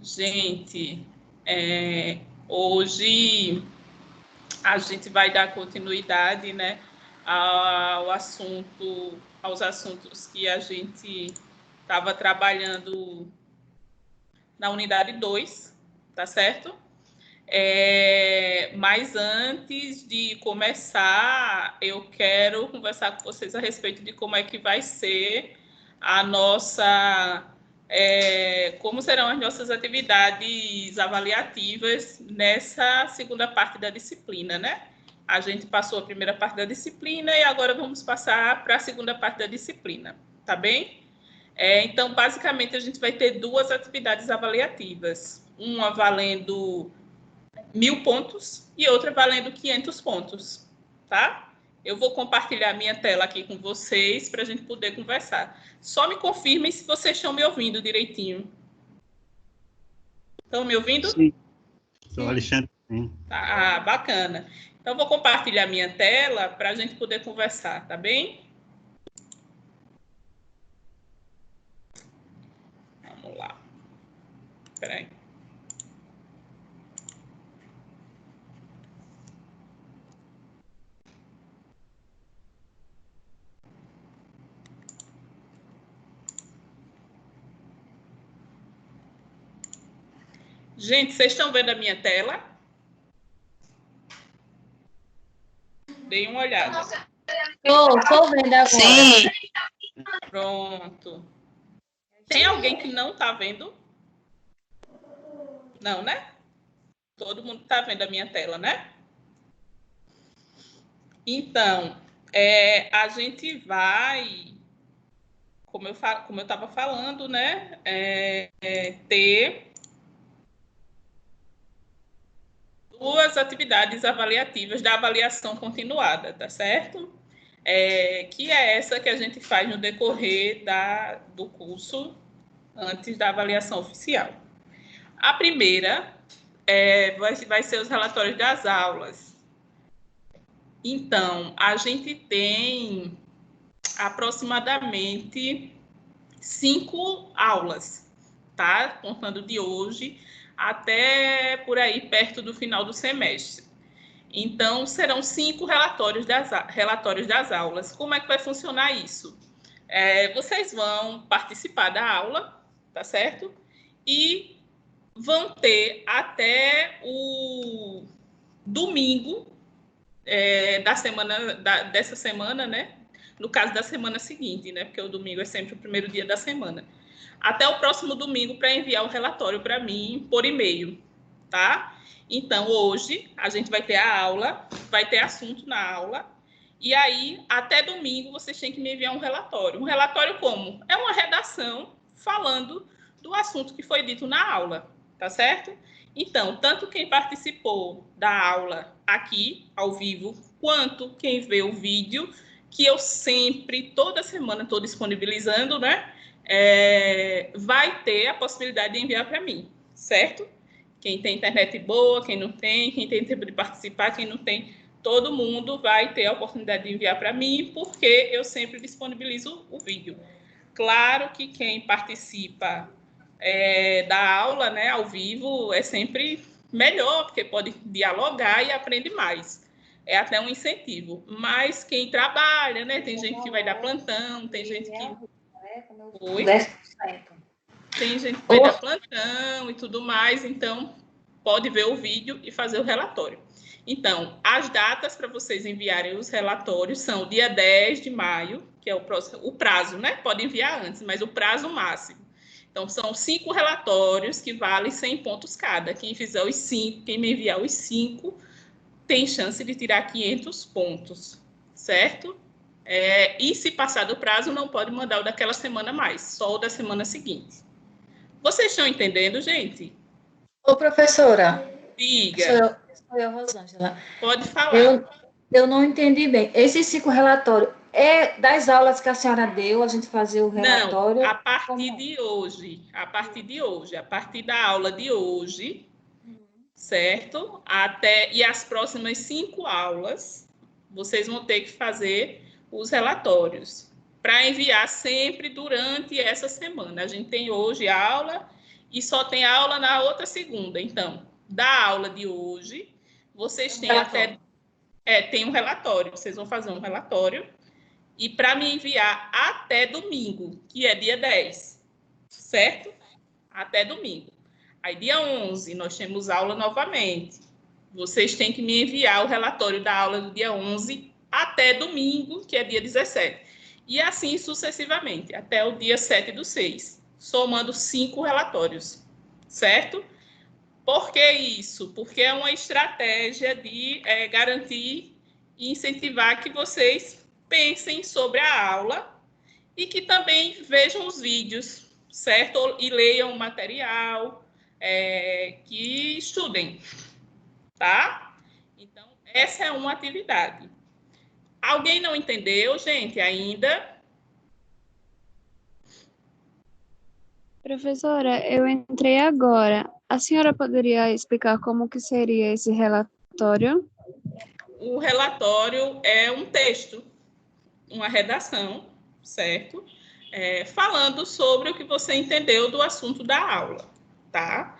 Gente, hoje a gente vai dar continuidade, né, aos assuntos que a gente estava trabalhando na unidade 2, tá certo? Mas antes de começar, eu quero conversar com vocês a respeito de como é que vai ser a nossa... como serão as nossas atividades avaliativas nessa segunda parte da disciplina, né? A gente passou a primeira parte da disciplina e agora vamos passar para a segunda parte da disciplina, tá bem? Então, basicamente, a gente vai ter duas atividades avaliativas, uma valendo 1.000 pontos e outra valendo 500 pontos, tá? Eu vou compartilhar minha tela aqui com vocês para a gente poder conversar. Só me confirmem se vocês estão me ouvindo direitinho. Estão me ouvindo? Sim. Sou Alexandre. Sim. Tá, bacana. Então, vou compartilhar minha tela para a gente poder conversar, tá bem? Vamos lá. Espera aí. Gente, vocês estão vendo a minha tela? Deem uma olhada. Estou vendo agora. Sim. Pronto. Tem alguém que não está vendo? Não, né? Todo mundo está vendo a minha tela, né? Então, a gente vai, como eu estava falando, né? Ter duas atividades avaliativas da avaliação continuada, tá certo? Que é essa que a gente faz no decorrer do curso antes da avaliação oficial. A primeira vai ser os relatórios das aulas. Então, a gente tem aproximadamente 5 aulas, tá? Contando de hoje até por aí perto do final do semestre. Então, serão 5 relatórios das aulas. Como é que vai funcionar isso? Vocês vão participar da aula, tá certo? E vão ter até o domingo dessa semana, né? No caso da semana seguinte, né? Porque o domingo é sempre o primeiro dia da semana. Até o próximo domingo para enviar o relatório para mim por e-mail, tá? Então, hoje, a gente vai ter a aula, vai ter assunto na aula, e aí, até domingo, vocês têm que me enviar um relatório. Um relatório como? É uma redação falando do assunto que foi dito na aula, tá certo? Então, tanto quem participou da aula aqui, ao vivo, quanto quem vê o vídeo, que eu sempre, toda semana, estou disponibilizando, né? Vai ter a possibilidade de enviar para mim, certo? Quem tem internet boa, quem não tem, quem tem tempo de participar, quem não tem, todo mundo vai ter a oportunidade de enviar para mim, porque eu sempre disponibilizo o vídeo. Claro que quem participa da aula, né, ao vivo, é sempre melhor, porque pode dialogar e aprende mais. É até um incentivo. Mas quem trabalha, né, tem gente que vai dar plantão, tem gente que... Oi? 10%. Tem gente que vai dar plantão e tudo mais, então pode ver o vídeo e fazer o relatório. Então, as datas para vocês enviarem os relatórios são dia 10 de maio, que é o prazo, né? Pode enviar antes, mas o prazo máximo. Então, são 5 relatórios que valem 100 pontos cada. Quem fizer os 5, quem me enviar os 5, tem chance de tirar 500 pontos, certo? E se passar do prazo, não pode mandar o daquela semana mais, só o da semana seguinte. Vocês estão entendendo, gente? Ô, professora. Diga. Sou eu, Rosângela. Pode falar. Eu não entendi bem. Esses 5 relatórios é das aulas que a senhora deu, a gente fazer o relatório? Não, a partir de hoje. A partir da aula de hoje, certo? E as próximas 5 aulas, vocês vão ter que fazer os relatórios para enviar sempre durante essa semana. A gente tem hoje aula e só tem aula na outra segunda. Então, da aula de hoje, vocês têm até... tem um relatório, vocês vão fazer um relatório, e para me enviar até domingo, que é dia 10, certo? Até domingo. Aí, dia 11, nós temos aula novamente. Vocês têm que me enviar o relatório da aula do dia 11 até domingo, que é dia 17. E assim sucessivamente, até o dia 7/6, somando 5 relatórios, certo? Por que isso? Porque é uma estratégia de garantir e incentivar que vocês pensem sobre a aula e que também vejam os vídeos, certo? E leiam o material, que estudem, tá? Então, essa é uma atividade. Alguém não entendeu, gente, ainda? Professora, eu entrei agora. A senhora poderia explicar como que seria esse relatório? O relatório é um texto, uma redação, certo? Falando sobre o que você entendeu do assunto da aula, tá?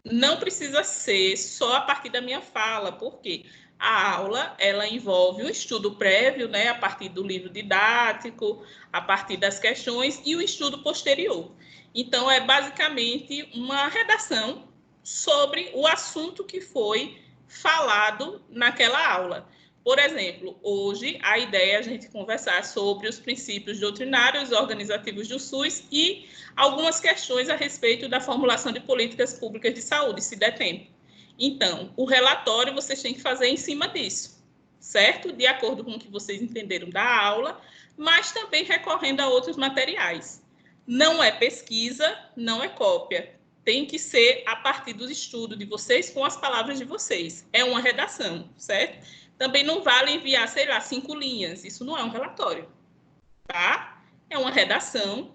Não precisa ser só a partir da minha fala, porque a aula, ela envolve um estudo prévio, né, a partir do livro didático, a partir das questões, e o estudo posterior. Então, é basicamente uma redação sobre o assunto que foi falado naquela aula. Por exemplo, hoje a ideia é a gente conversar sobre os princípios doutrinários organizativos do SUS e algumas questões a respeito da formulação de políticas públicas de saúde, se der tempo. Então, o relatório vocês têm que fazer em cima disso, certo? De acordo com o que vocês entenderam da aula, mas também recorrendo a outros materiais. Não é pesquisa, não é cópia. Tem que ser a partir do estudo de vocês com as palavras de vocês. É uma redação, certo? Também não vale enviar, sei lá, 5 linhas. Isso não é um relatório, tá? É uma redação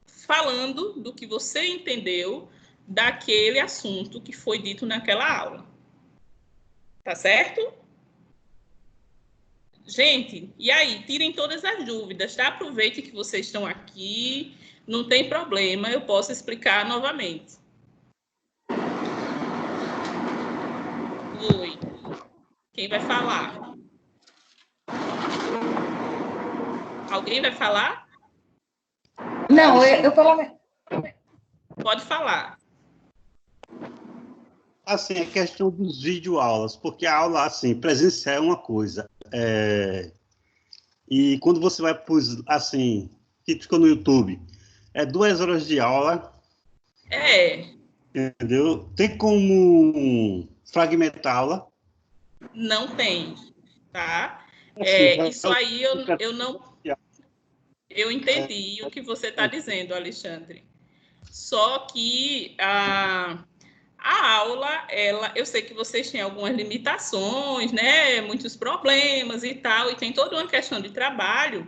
falando do que você entendeu daquele assunto que foi dito naquela aula. Tá certo? Gente, e aí? Tirem todas as dúvidas, tá? Aproveite que vocês estão aqui. Não tem problema, eu posso explicar novamente. Oi. Quem vai falar? Alguém vai falar? Não, eu pelo menos... Pode falar. Assim, a questão dos videoaulas, porque a aula, assim, presencial é uma coisa. E quando você vai, assim, que fica no YouTube, 2 horas de aula. Entendeu? Tem como fragmentá-la? Não tem, tá? Assim, isso aí eu não... Eu entendi o que você está dizendo, Alexandre. Só que a aula, eu sei que vocês têm algumas limitações, né? Muitos problemas e tal, e tem toda uma questão de trabalho,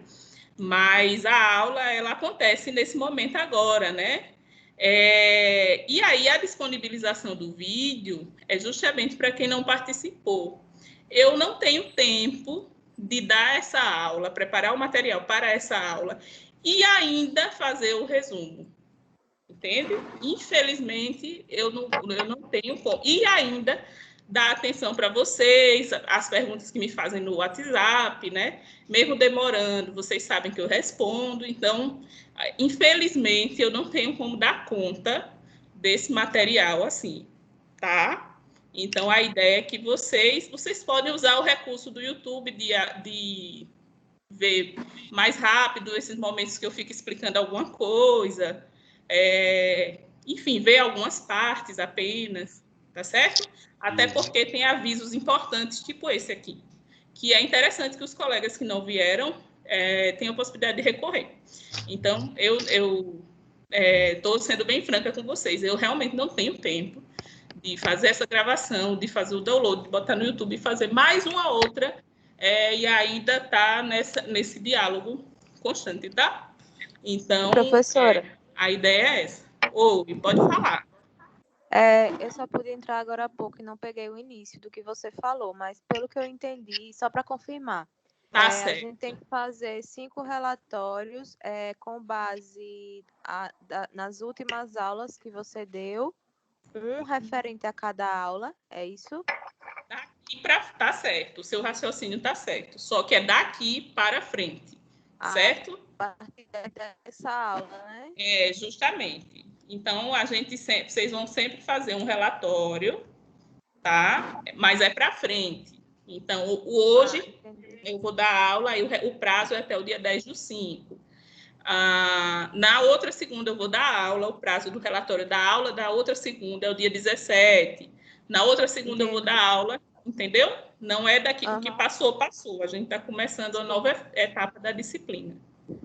mas a aula, ela acontece nesse momento agora, né? E aí, a disponibilização do vídeo é justamente para quem não participou. Eu não tenho tempo de dar essa aula, preparar o material para essa aula e ainda fazer o resumo. Entende? Infelizmente, eu não tenho como. E ainda dar atenção para vocês, as perguntas que me fazem no WhatsApp, né? Mesmo demorando, vocês sabem que eu respondo. Então, infelizmente, eu não tenho como dar conta desse material assim, tá? Então, a ideia é que vocês podem usar o recurso do YouTube de ver mais rápido esses momentos que eu fico explicando alguma coisa, enfim, ver algumas partes apenas, tá certo? Até porque tem avisos importantes, tipo esse aqui, que é interessante que os colegas que não vieram tenham a possibilidade de recorrer. Então, eu estou sendo bem franca com vocês, eu realmente não tenho tempo de fazer essa gravação, de fazer o download, de botar no YouTube e fazer mais uma outra, e ainda está nesse diálogo constante, tá? Então, professora, a ideia é essa. Pode falar. Eu só pude entrar agora há pouco e não peguei o início do que você falou, mas pelo que eu entendi, só para confirmar, Tá A certo. gente tem que fazer 5 relatórios com base nas últimas aulas que você deu, um referente a cada aula, é isso? Tá certo, o seu raciocínio tá certo. Só que é daqui para frente, certo? A partir dessa aula, né? É, justamente. Então, vocês vão sempre fazer um relatório, tá? Mas é para frente. Então, hoje eu vou dar aula, e o prazo é até o dia 10/5. Na outra segunda eu vou dar aula, o prazo do relatório da aula da outra segunda é o dia 17. Na outra segunda eu vou dar aula, entendeu? Não é daqui, o que passou, passou. A gente está começando a nova etapa da disciplina,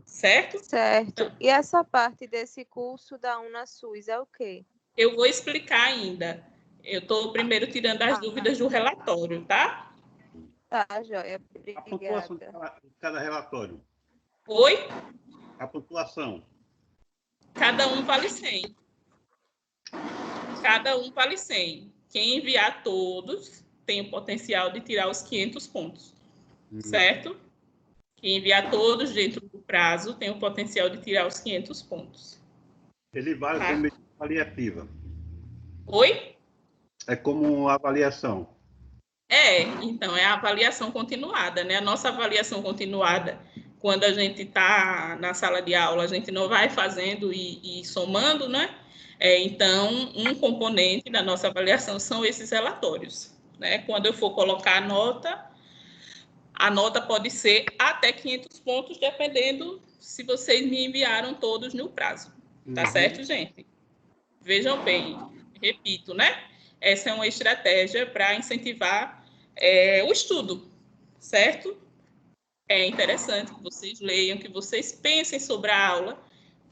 certo? Certo. E essa parte desse curso da UnaSUS é o quê? Eu vou explicar ainda. Eu estou primeiro tirando as dúvidas do relatório, tá? Tá, joia. A pontuação de Obrigada. cada relatório. Oi? A pontuação. Cada um vale 100. Cada um vale 100. Quem enviar todos tem o potencial de tirar os 500 pontos, certo? Quem enviar todos dentro do prazo tem o potencial de tirar os 500 pontos. Ele vale como medida avaliativa. Oi? É como uma avaliação. Então, é a avaliação continuada, né? A nossa avaliação continuada, quando a gente está na sala de aula, a gente não vai fazendo e somando, né? Então, um componente da nossa avaliação são esses relatórios, né? Quando eu for colocar a nota pode ser até 500 pontos, dependendo se vocês me enviaram todos no prazo. Tá certo, gente? Vejam bem, repito, né? Essa é uma estratégia para incentivar o estudo, certo? É interessante que vocês leiam, que vocês pensem sobre a aula,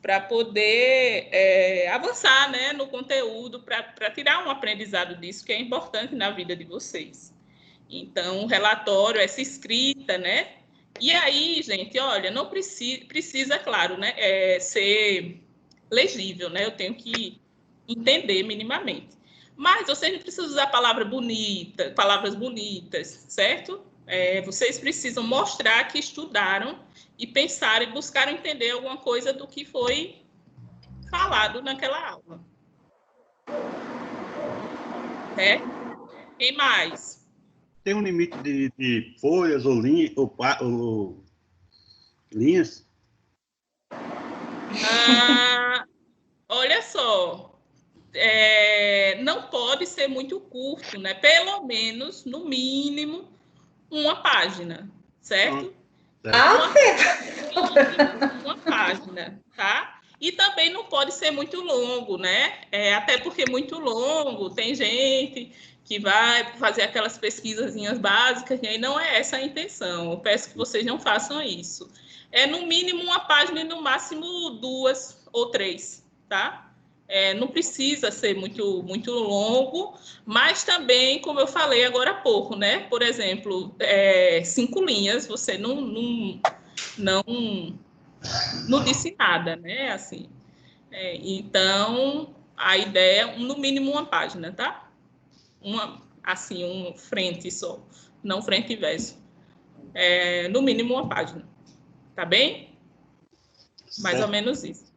para poder avançar, né, no conteúdo, para tirar um aprendizado disso, que é importante na vida de vocês. Então, o relatório, essa escrita, né? E aí, gente, olha, não precisa, claro, né, ser legível, né? Eu tenho que entender minimamente. Mas vocês não precisam usar palavras bonitas, certo? Vocês precisam mostrar que estudaram e pensaram e buscaram entender alguma coisa do que foi falado naquela aula. Quem mais? Tem um limite de folhas ou linhas? Olha só, não pode ser muito curto, né? Pelo menos, no mínimo, uma página, certo? Uma página, tá? E também não pode ser muito longo, né? Até porque muito longo, tem gente que vai fazer aquelas pesquisazinhas básicas, e aí não é essa a intenção. Eu peço que vocês não façam isso. No mínimo uma página e no máximo 2 ou 3, tá? Não precisa ser muito, muito longo, mas também, como eu falei agora há pouco, né? Por exemplo, 5 linhas, você não disse nada, né? Assim, então, a ideia é, no mínimo, uma página, tá? Um frente só, não frente e verso. No mínimo, uma página. Tá bem? Mais ou menos isso.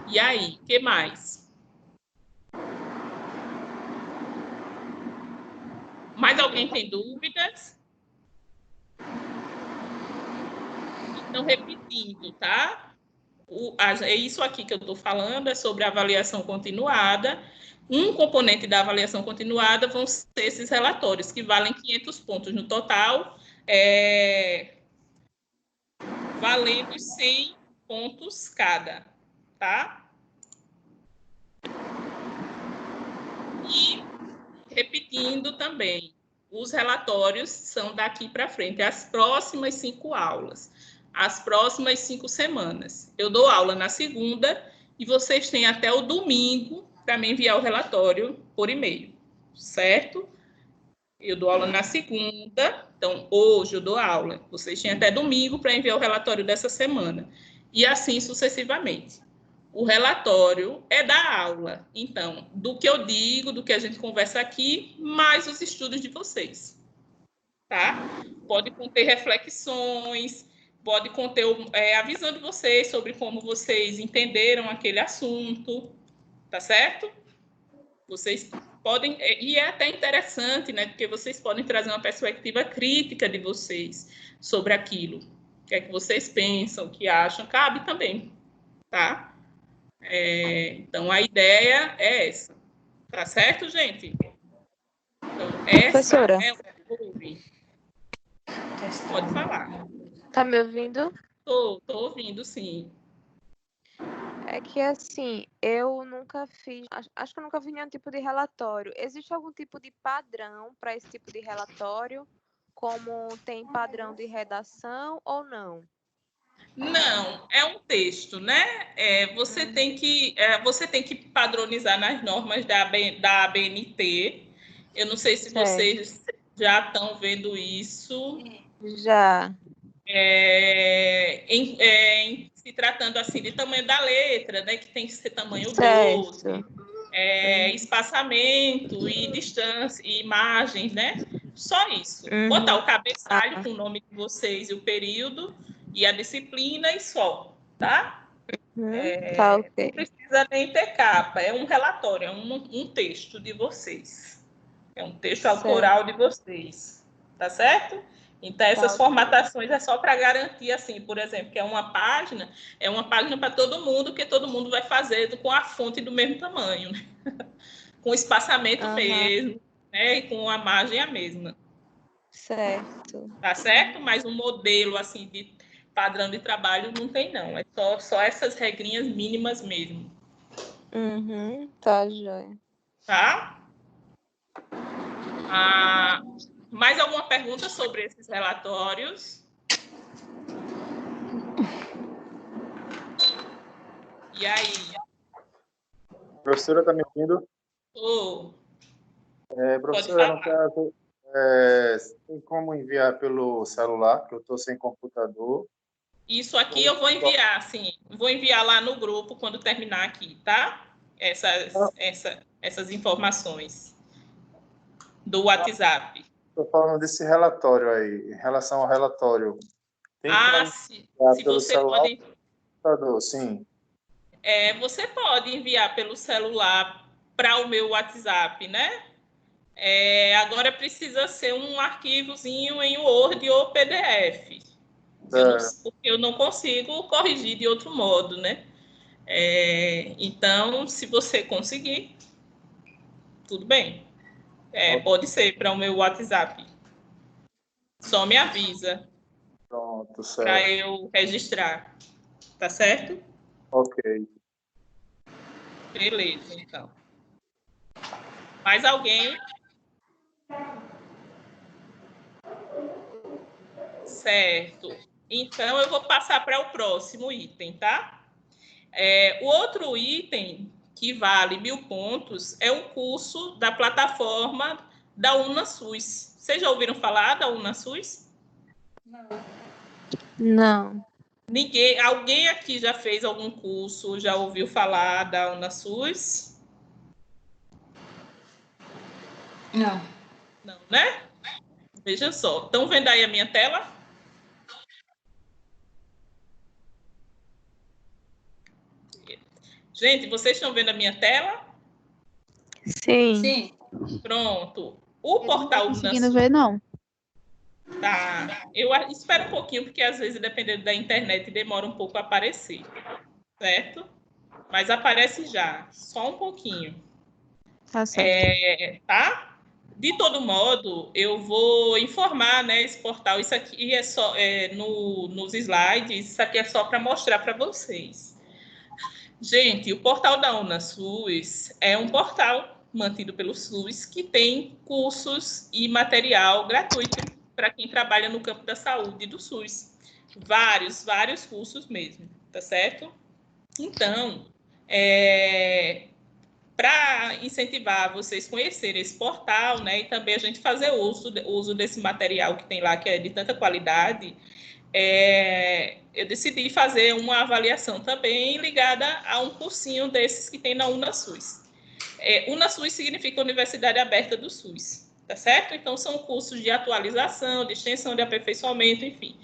E aí, o que mais? Mais alguém tem dúvidas? Então, repetindo, tá? Isso aqui que eu estou falando é sobre a avaliação continuada. Um componente da avaliação continuada vão ser esses relatórios, que valem 500 pontos no total, valendo 100 pontos cada, tá? E, repetindo também, os relatórios são daqui para frente, as próximas 5 aulas, as próximas 5 semanas. Eu dou aula na segunda e vocês têm até o domingo para me enviar o relatório por e-mail, certo? Eu dou aula na segunda, então hoje eu dou aula. Vocês têm até domingo para enviar o relatório dessa semana. E assim sucessivamente. O relatório é da aula. Então, do que eu digo, do que a gente conversa aqui, mais os estudos de vocês. tá? Pode conter reflexões, pode conter avisando vocês sobre como vocês entenderam aquele assunto, tá certo? Vocês podem, e é até interessante, né? Porque vocês podem trazer uma perspectiva crítica de vocês sobre aquilo. O que é que vocês pensam, o que acham, cabe também, tá? Então, a ideia é essa. Tá certo, gente? Então, essa Professora, é o ouvir. Pode falar. tá me ouvindo? Tô ouvindo, sim. É que assim, eu nunca fiz, acho que eu nunca vi nenhum tipo de relatório. Existe algum tipo de padrão para esse tipo de relatório? Como tem padrão de redação ou não? Não, é um texto, né? Você tem que padronizar nas normas da ABNT. Eu não sei se Certo. vocês já estão vendo isso. Já. Em se tratando assim de tamanho da letra, né? Que tem que ser tamanho Certo. 12, espaçamento e distância e imagens, né? Só isso. Botar o cabeçalho com o nome de vocês e o período e a disciplina e só, tá? Tá, ok. Não precisa nem ter capa, é um relatório, é um texto de vocês. É um texto autoral de vocês, tá certo? Então, essas formatações é só para garantir, assim, por exemplo, que é uma página para todo mundo, que todo mundo vai fazer com a fonte do mesmo tamanho, né? Com o espaçamento mesmo, né? E com a margem a mesma. Certo. Tá certo? Mas um modelo, assim, de padrão de trabalho não tem, não. É só essas regrinhas mínimas mesmo. Tá, joia. Tá? Mais alguma pergunta sobre esses relatórios? E aí? Professora, está me ouvindo? Professora, no caso, tem como enviar pelo celular, que eu estou sem computador. Isso aqui eu vou enviar, sim. Vou enviar lá no grupo quando terminar aqui, tá? Essas informações do WhatsApp. Estou falando desse relatório aí, em relação ao relatório. Tem se pelo você celular, pode... computador, sim. Você pode enviar pelo celular para o meu WhatsApp, né? Agora precisa ser um arquivozinho em Word ou PDF. Porque eu não consigo corrigir de outro modo, né? Então, se você conseguir, tudo bem. Pode ser para o meu WhatsApp. Só me avisa. Pronto, certo. Para eu registrar. Tá certo? Ok. Beleza, então. Mais alguém? Certo. Então, eu vou passar para o próximo item, tá? O outro item que vale 1.000 pontos é um curso da plataforma da UnaSUS. Vocês já ouviram falar da UnaSUS? Não. Alguém aqui já fez algum curso, já ouviu falar da UnaSUS? Não. Não, né? Veja só. Estão vendo aí a minha tela? Gente, vocês estão vendo a minha tela? Sim. Sim. Pronto. O portal não conseguindo ver, não. Tá. Eu espero um pouquinho, porque às vezes, dependendo da internet, demora um pouco a aparecer. Certo? Mas aparece já. Só um pouquinho. Tá certo. Tá? De todo modo, eu vou informar, né, esse portal. Isso aqui é só nos slides, isso aqui é só para mostrar para vocês. Gente, o portal da UnaSUS é um portal mantido pelo SUS que tem cursos e material gratuito para quem trabalha no campo da saúde do SUS. Vários cursos mesmo, tá certo? Então, para incentivar vocês conhecerem esse portal, né, e também a gente fazer uso desse material que tem lá, que é de tanta qualidade, eu decidi fazer uma avaliação também ligada a um cursinho desses que tem na UnaSUS. UnaSUS significa Universidade Aberta do SUS, tá certo? Então, são cursos de atualização, de extensão, de aperfeiçoamento, enfim.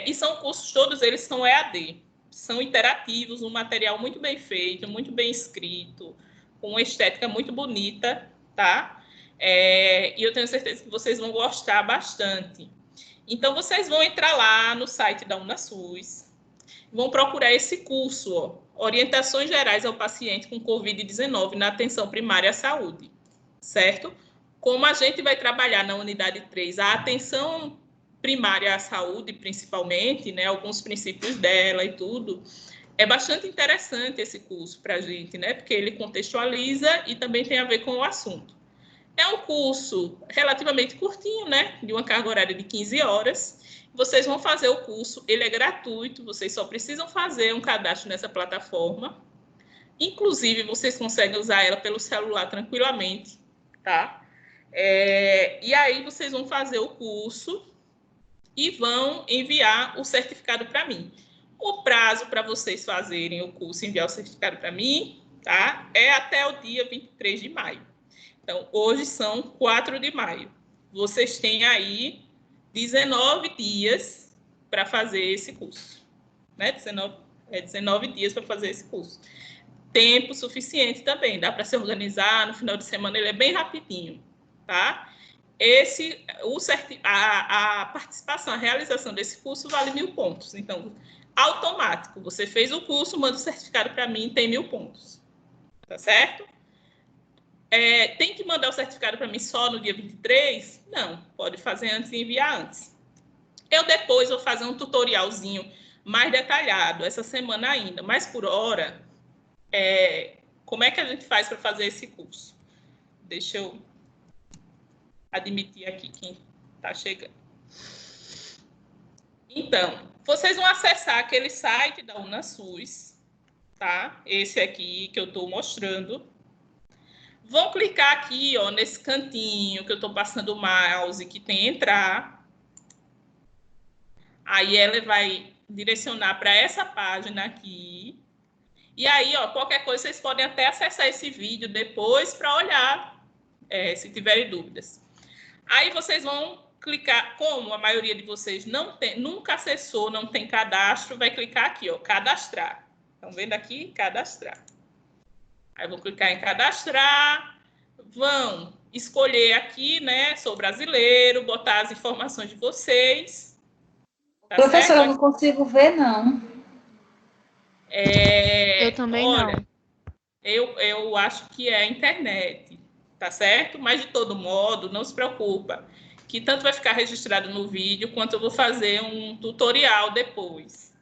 E são cursos, todos eles são EAD, são interativos, um material muito bem feito, muito bem escrito, com uma estética muito bonita, tá? E eu tenho certeza que vocês vão gostar bastante. Então, vocês vão entrar lá no site da UnaSUS, vão procurar esse curso, ó, Orientações Gerais ao Paciente com Covid-19 na Atenção Primária à Saúde, certo? Como a gente vai trabalhar na unidade 3, a atenção primária à saúde, principalmente, né, alguns princípios dela e tudo, é bastante interessante esse curso para a gente, né, porque ele contextualiza e também tem a ver com o assunto. É um curso relativamente curtinho, né, de uma carga horária de 15 horas. Vocês vão fazer o curso, ele é gratuito, vocês só precisam fazer um cadastro nessa plataforma. Inclusive, vocês conseguem usar ela pelo celular tranquilamente, tá? E aí, vocês vão fazer o curso e vão enviar o certificado para mim. O prazo para vocês fazerem o curso e enviar o certificado para mim, tá? É até o dia 23 de maio. Então, hoje são 4 de maio. Vocês têm aí 19 dias para fazer esse curso, né? 19 dias para fazer esse curso. Tempo suficiente também, dá para se organizar, no final de semana ele é bem rapidinho, tá? A participação, a realização desse curso vale 1.000 pontos. Então, automático, você fez o curso, manda o certificado para mim, tem 1.000 pontos, tá certo? Tem que mandar o certificado para mim só no dia 23? Não, pode fazer antes e enviar antes. Eu depois vou fazer um tutorialzinho mais detalhado, essa semana ainda, mas por hora, como é que a gente faz para fazer esse curso? Deixa eu admitir aqui quem está chegando. Então, vocês vão acessar aquele site da UnaSUS, tá? Esse aqui que eu estou mostrando. Vão clicar aqui, ó, nesse cantinho que eu estou passando o mouse, que tem entrar. Aí ela vai direcionar para essa página aqui. E aí, ó, qualquer coisa, vocês podem até acessar esse vídeo depois para olhar, se tiverem dúvidas. Aí vocês vão clicar, como a maioria de vocês nunca acessou, não tem cadastro, vai clicar aqui, ó, cadastrar. Estão vendo aqui? Cadastrar. Aí vou clicar em cadastrar, vão escolher aqui, né, sou brasileiro, botar as informações de vocês. Tá Professora, eu certo? não consigo ver, não. Eu também olha, não. eu acho que é a internet, tá certo? Mas, de todo modo, não se preocupa, que tanto vai ficar registrado no vídeo, quanto eu vou fazer um tutorial depois,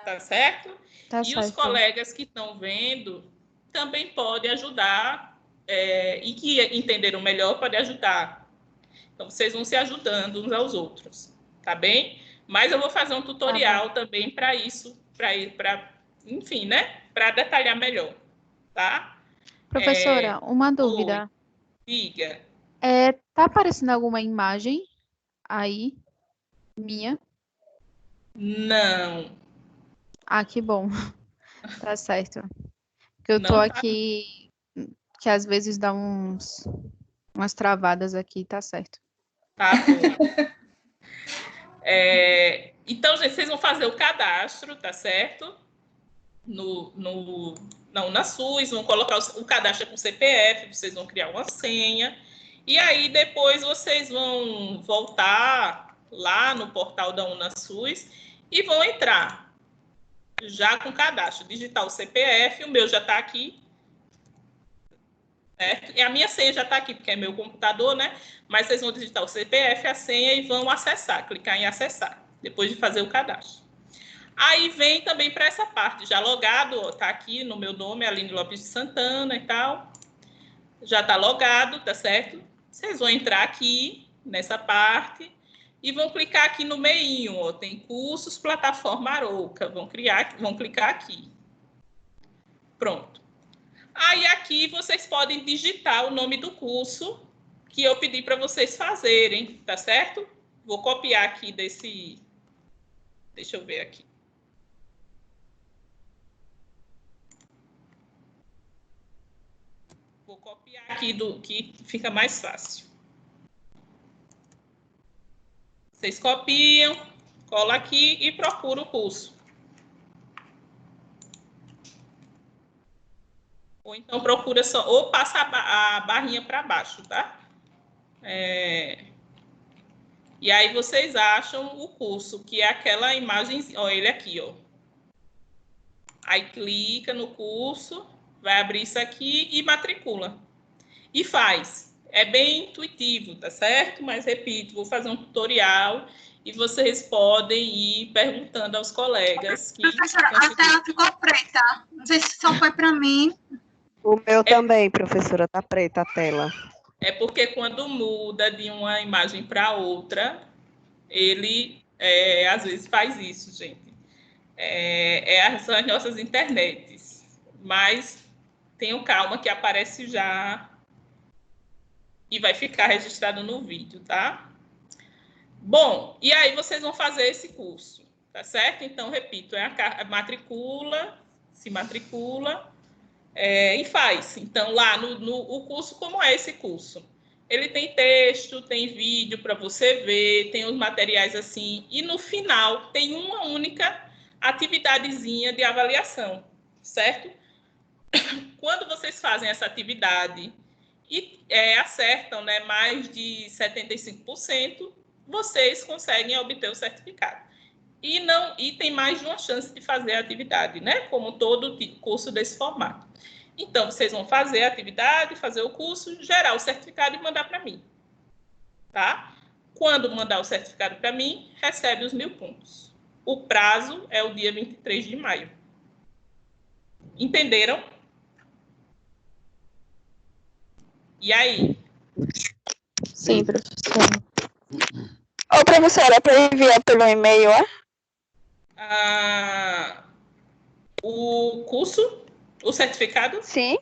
tá certo? Tá E os certo. colegas que estão vendo também podem ajudar, e que entenderam melhor podem ajudar. Então, vocês vão se ajudando uns aos outros, tá bem? Mas eu vou fazer um tutorial também para isso, enfim, né? Para detalhar melhor, tá? Professora, uma Oi, dúvida. diga. Tá aparecendo alguma imagem aí, minha? Não, Ah, que bom. Tá certo. Porque eu tô não tá. aqui, que às vezes dá umas travadas aqui, tá certo. Tá bom. Então, gente, vocês vão fazer o cadastro, tá certo? Na UnaSUS, vão colocar o cadastro com CPF, vocês vão criar uma senha. E aí, depois, vocês vão voltar lá no portal da UnaSUS e vão entrar já com cadastro. Digitar o CPF, o meu já está aqui. E a minha senha já está aqui, porque é meu computador, né? Mas vocês vão digitar o CPF, a senha e vão acessar, clicar em acessar, depois de fazer o cadastro. Aí vem também para essa parte, já logado, ó, tá aqui no meu nome, Aline Lopes de Santana e tal. Já tá logado, tá certo? Vocês vão entrar aqui nessa parte e vão clicar aqui no meinho, ó, tem cursos, plataforma Arouca, vão clicar aqui. Pronto. Aí aqui vocês podem digitar o nome do curso que eu pedi para vocês fazerem, tá certo? Vou copiar aqui desse... Deixa eu ver aqui. Vou copiar aqui do que fica mais fácil. Vocês copiam, cola aqui e procura o curso. Ou então procura só, ou passa a barrinha para baixo, tá? E aí vocês acham o curso, que é aquela imagem, ó, ele aqui, ó. Aí clica no curso, vai abrir isso aqui e matricula. E faz. É bem intuitivo, tá certo? Mas, repito, vou fazer um tutorial e vocês podem ir perguntando aos colegas. Professora, a tela ficou preta. Não sei se só foi para mim. O meu também, professora, tá preta a tela. É porque quando muda de uma imagem para outra, ele às vezes faz isso, gente. São as nossas internets. Mas tenham calma que aparece já e vai ficar registrado no vídeo, tá? Bom, e aí vocês vão fazer esse curso, tá certo? Então, repito, se matricula e faz. Então, lá o curso, como é esse curso? Ele tem texto, tem vídeo para você ver, tem os materiais assim, e no final tem uma única atividadezinha de avaliação, certo? Quando vocês fazem essa atividade e acertam, né, mais de 75%, vocês conseguem obter o certificado. E tem mais de uma chance de fazer a atividade, né, como todo curso desse formato. Então, vocês vão fazer a atividade, fazer o curso, gerar o certificado e mandar para mim, tá? Quando mandar o certificado para mim, recebe os 1.000 pontos. O prazo é o dia 23 de maio. Entenderam? E aí? Sim, professora. Ô, professora, é para enviar pelo e-mail, O curso? O certificado? Sim.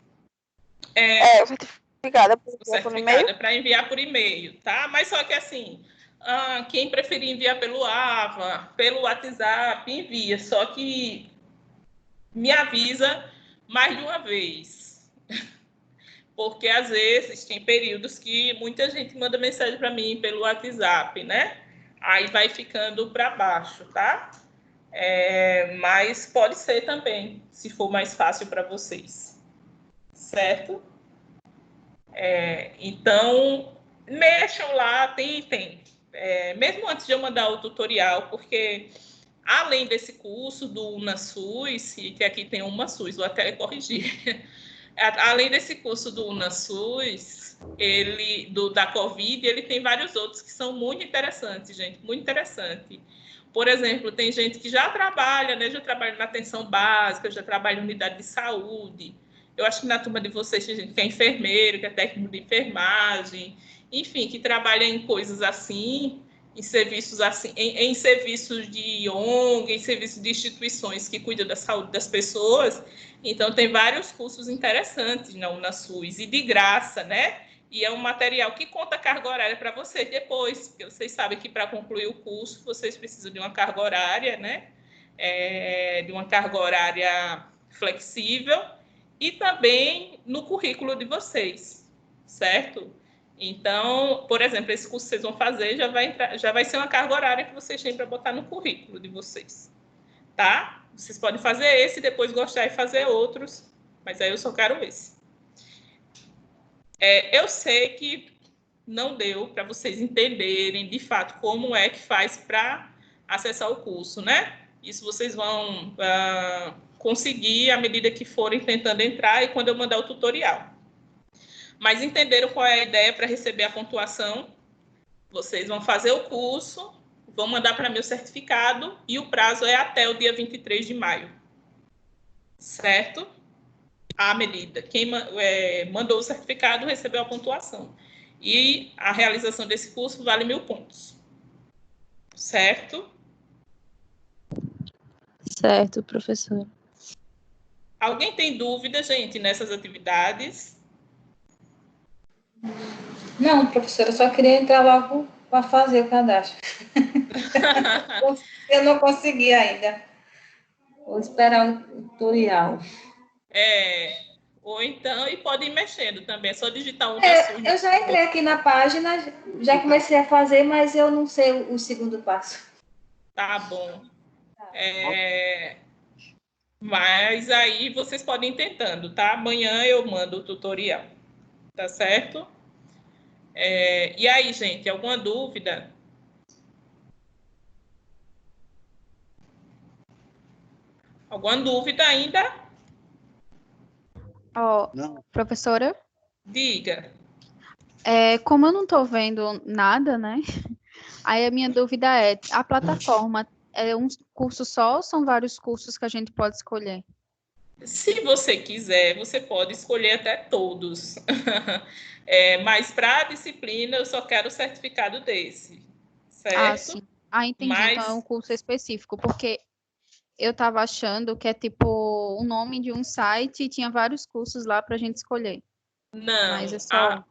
O certificado é para enviar por e-mail, tá? Mas só que assim, quem preferir enviar pelo AVA, pelo WhatsApp, envia. Só que me avisa mais de uma vez. Porque às vezes tem períodos que muita gente manda mensagem para mim pelo WhatsApp, né? Aí vai ficando para baixo, tá? Mas pode ser também, se for mais fácil para vocês, certo? Então, mexam lá, tentem. Mesmo antes de eu mandar o tutorial, porque além desse curso do UnaSUS, que aqui tem uma SUS, vou até corrigir. Além desse curso do UnaSUS, da Covid, ele tem vários outros que são muito interessantes, gente, muito interessante. Por exemplo, tem gente que já trabalha, né? Já trabalha na atenção básica, já trabalha em unidade de saúde. Eu acho que na turma de vocês tem gente que é enfermeiro, que é técnico de enfermagem, enfim, que trabalha em coisas assim, em serviços assim, em serviços de ONG, em serviços de instituições que cuidam da saúde das pessoas. Então, tem vários cursos interessantes na UnaSUS e de graça, né? E é um material que conta a carga horária para vocês depois, porque vocês sabem que para concluir o curso, vocês precisam de uma carga horária, né? De uma carga horária flexível e também no currículo de vocês, certo? Então, por exemplo, esse curso que vocês vão fazer já vai ser uma carga horária que vocês têm para botar no currículo de vocês, tá? Vocês podem fazer esse e depois gostar e fazer outros, mas aí eu só quero esse. Eu sei que não deu para vocês entenderem, de fato, como é que faz para acessar o curso, né? Isso vocês vão conseguir à medida que forem tentando entrar e quando eu mandar o tutorial. Mas entenderam qual é a ideia para receber a pontuação? Vocês vão fazer o curso, vão mandar para mim o certificado e o prazo é até o dia 23 de maio. Certo? À medida. Quem mandou o certificado recebeu a pontuação. E a realização desse curso vale 1.000 pontos. Certo? Certo, professora. Alguém tem dúvida, gente, nessas atividades? Não, professora, eu só queria entrar logo para fazer o cadastro. Eu não consegui ainda. Vou esperar o tutorial. Ou então, e pode ir mexendo também, é só digitar um Eu já entrei aqui na página, já comecei a fazer, mas eu não sei o segundo passo. Tá bom. Mas aí vocês podem ir tentando, tá? Amanhã eu mando o tutorial, tá certo? E aí, gente, alguma dúvida? Alguma dúvida ainda? Não. Professora, Diga. como eu não estou vendo nada, né? Aí a minha dúvida é, a plataforma é um curso só ou são vários cursos que a gente pode escolher? Se você quiser, você pode escolher até todos. Mas para a disciplina, eu só quero o certificado desse, certo? Sim. Entendi. Então é um curso específico, porque eu estava achando que é tipo o nome de um site e tinha vários cursos lá para a gente escolher. Não, mas é só...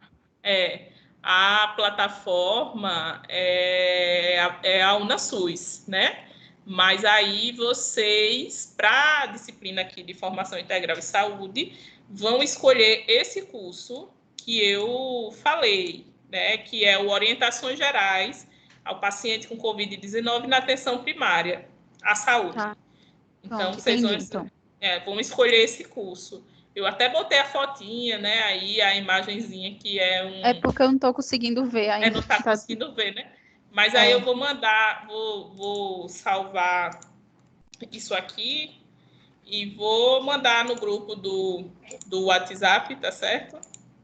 a plataforma é a UnaSUS, né? Mas aí vocês, para a disciplina aqui de Formação Integral e Saúde, vão escolher esse curso que eu falei, né? Que é o Orientações Gerais ao Paciente com Covid-19 na Atenção Primária à Saúde. Tá. Então, Pronto, vocês entendi, vão escolher esse curso. Eu até botei a fotinha, né? Aí a imagenzinha que é um... É porque eu não estou conseguindo ver ainda. Não está conseguindo ver, né? Mas aí eu vou mandar, vou salvar isso aqui e vou mandar no grupo do WhatsApp, tá certo?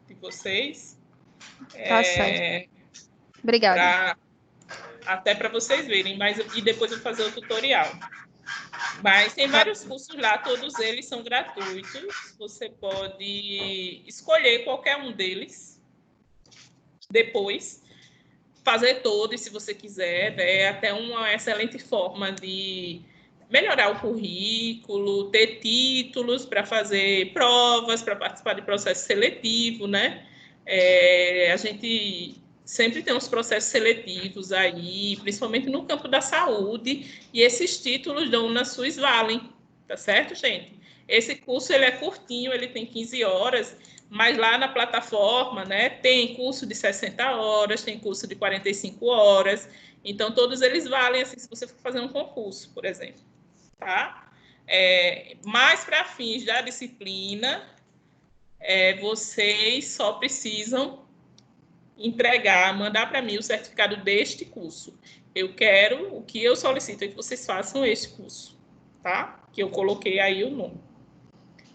De vocês. Tá certo. Obrigada. Até para vocês verem, e depois eu vou fazer o tutorial. Mas tem vários cursos lá, todos eles são gratuitos. Você pode escolher qualquer um deles depois, fazer todos, se você quiser. É até uma excelente forma de melhorar o currículo, ter títulos para fazer provas, para participar de processo seletivo, né? A gente sempre tem uns processos seletivos aí, principalmente no campo da saúde, e esses títulos da UnaSUS valem, tá certo, gente? Esse curso, ele é curtinho, ele tem 15 horas, mas lá na plataforma, né, tem curso de 60 horas, tem curso de 45 horas, então todos eles valem, assim, se você for fazer um concurso, por exemplo, tá? Mas para fins da disciplina, vocês só precisam mandar para mim o certificado deste curso. O que eu solicito é que vocês façam esse curso, tá? Que eu coloquei aí o nome.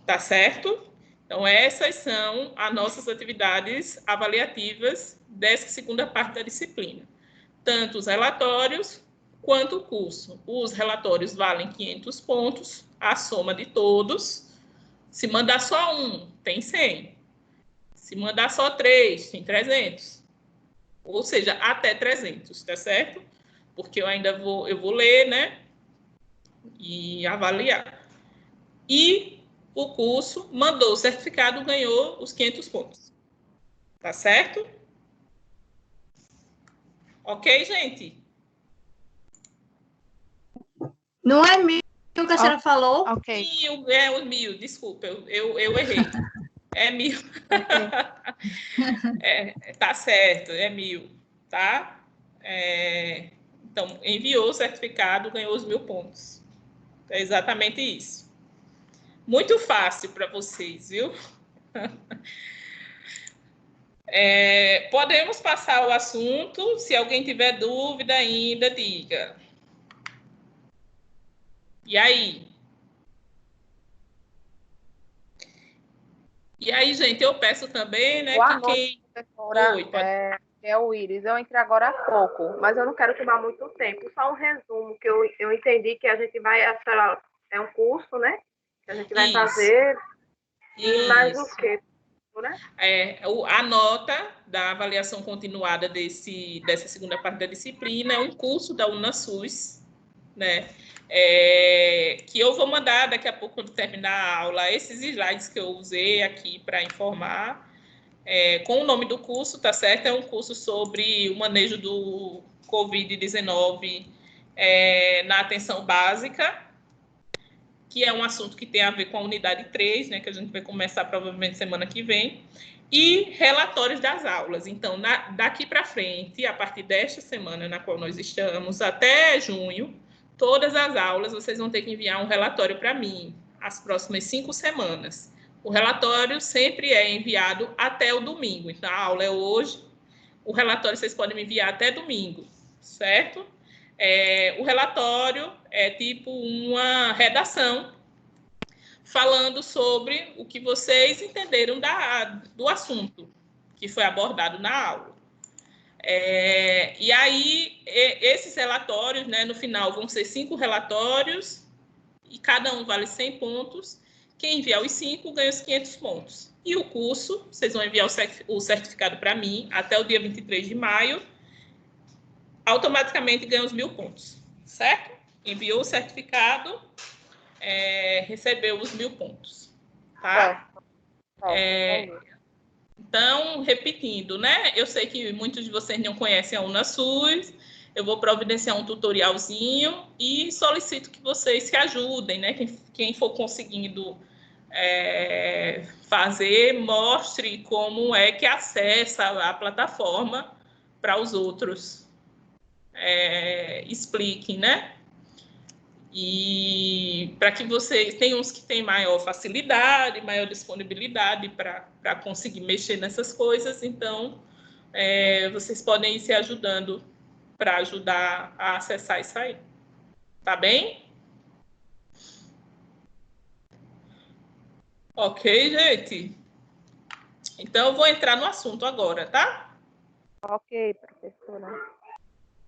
Tá certo? Então, essas são as nossas atividades avaliativas dessa segunda parte da disciplina. Tanto os relatórios quanto o curso. Os relatórios valem 500 pontos, a soma de todos. Se mandar só um, tem 100. Se mandar só 3, tem 300. Ou seja, até 300, tá certo? Porque eu vou ler, né? E avaliar. E o curso mandou o certificado, ganhou os 500 pontos. Tá certo? Ok, gente? Não é 1000 que a senhora falou? Ok. 1000, desculpa, eu errei. É 1000. Tá certo, é 1000, tá? Então, enviou o certificado, ganhou os 1000 pontos. É exatamente isso. Muito fácil para vocês, viu? Podemos passar o assunto. Se alguém tiver dúvida ainda, diga. E aí? E aí, gente, eu peço também, né, Boa que noite, quem... professora. Oi, pode... É o Iris. Eu entrei agora há pouco, mas eu não quero tomar muito tempo. Só um resumo, que eu entendi que a gente vai... É um curso, né? Que a gente vai fazer. E mais o quê? Né? A nota da avaliação continuada dessa segunda parte da disciplina é um curso da UnaSUS, né? Que eu vou mandar daqui a pouco, quando terminar a aula, esses slides que eu usei aqui para informar, com o nome do curso, tá certo? É um curso sobre o manejo do Covid-19 na atenção básica, que é um assunto que tem a ver com a unidade 3, né, que a gente vai começar provavelmente semana que vem, e relatórios das aulas. Então, daqui para frente, a partir desta semana na qual nós estamos, até junho, todas as aulas vocês vão ter que enviar um relatório para mim, as próximas 5 semanas. O relatório sempre é enviado até o domingo. Então, a aula é hoje, o relatório vocês podem me enviar até domingo, certo? O relatório é tipo uma redação falando sobre o que vocês entenderam do assunto que foi abordado na aula. E aí, esses relatórios, né, no final, vão ser 5 relatórios e cada um vale 100 pontos. Quem enviar os 5 ganha os 500 pontos. E o curso, vocês vão enviar o certificado para mim até o dia 23 de maio, automaticamente ganha os 1.000 pontos, certo? Enviou o certificado, recebeu os 1.000 pontos, tá? Então, repetindo, né? Eu sei que muitos de vocês não conhecem a UnaSUS, eu vou providenciar um tutorialzinho e solicito que vocês se ajudem, né? Quem for conseguindo fazer, mostre como é que acessa a plataforma para os outros. Expliquem, né? E para que vocês... Tem uns que têm maior facilidade, maior disponibilidade para conseguir mexer nessas coisas, então vocês podem ir se ajudando para ajudar a acessar isso aí. Tá bem? Ok, gente? Então, eu vou entrar no assunto agora, tá? Ok, professora.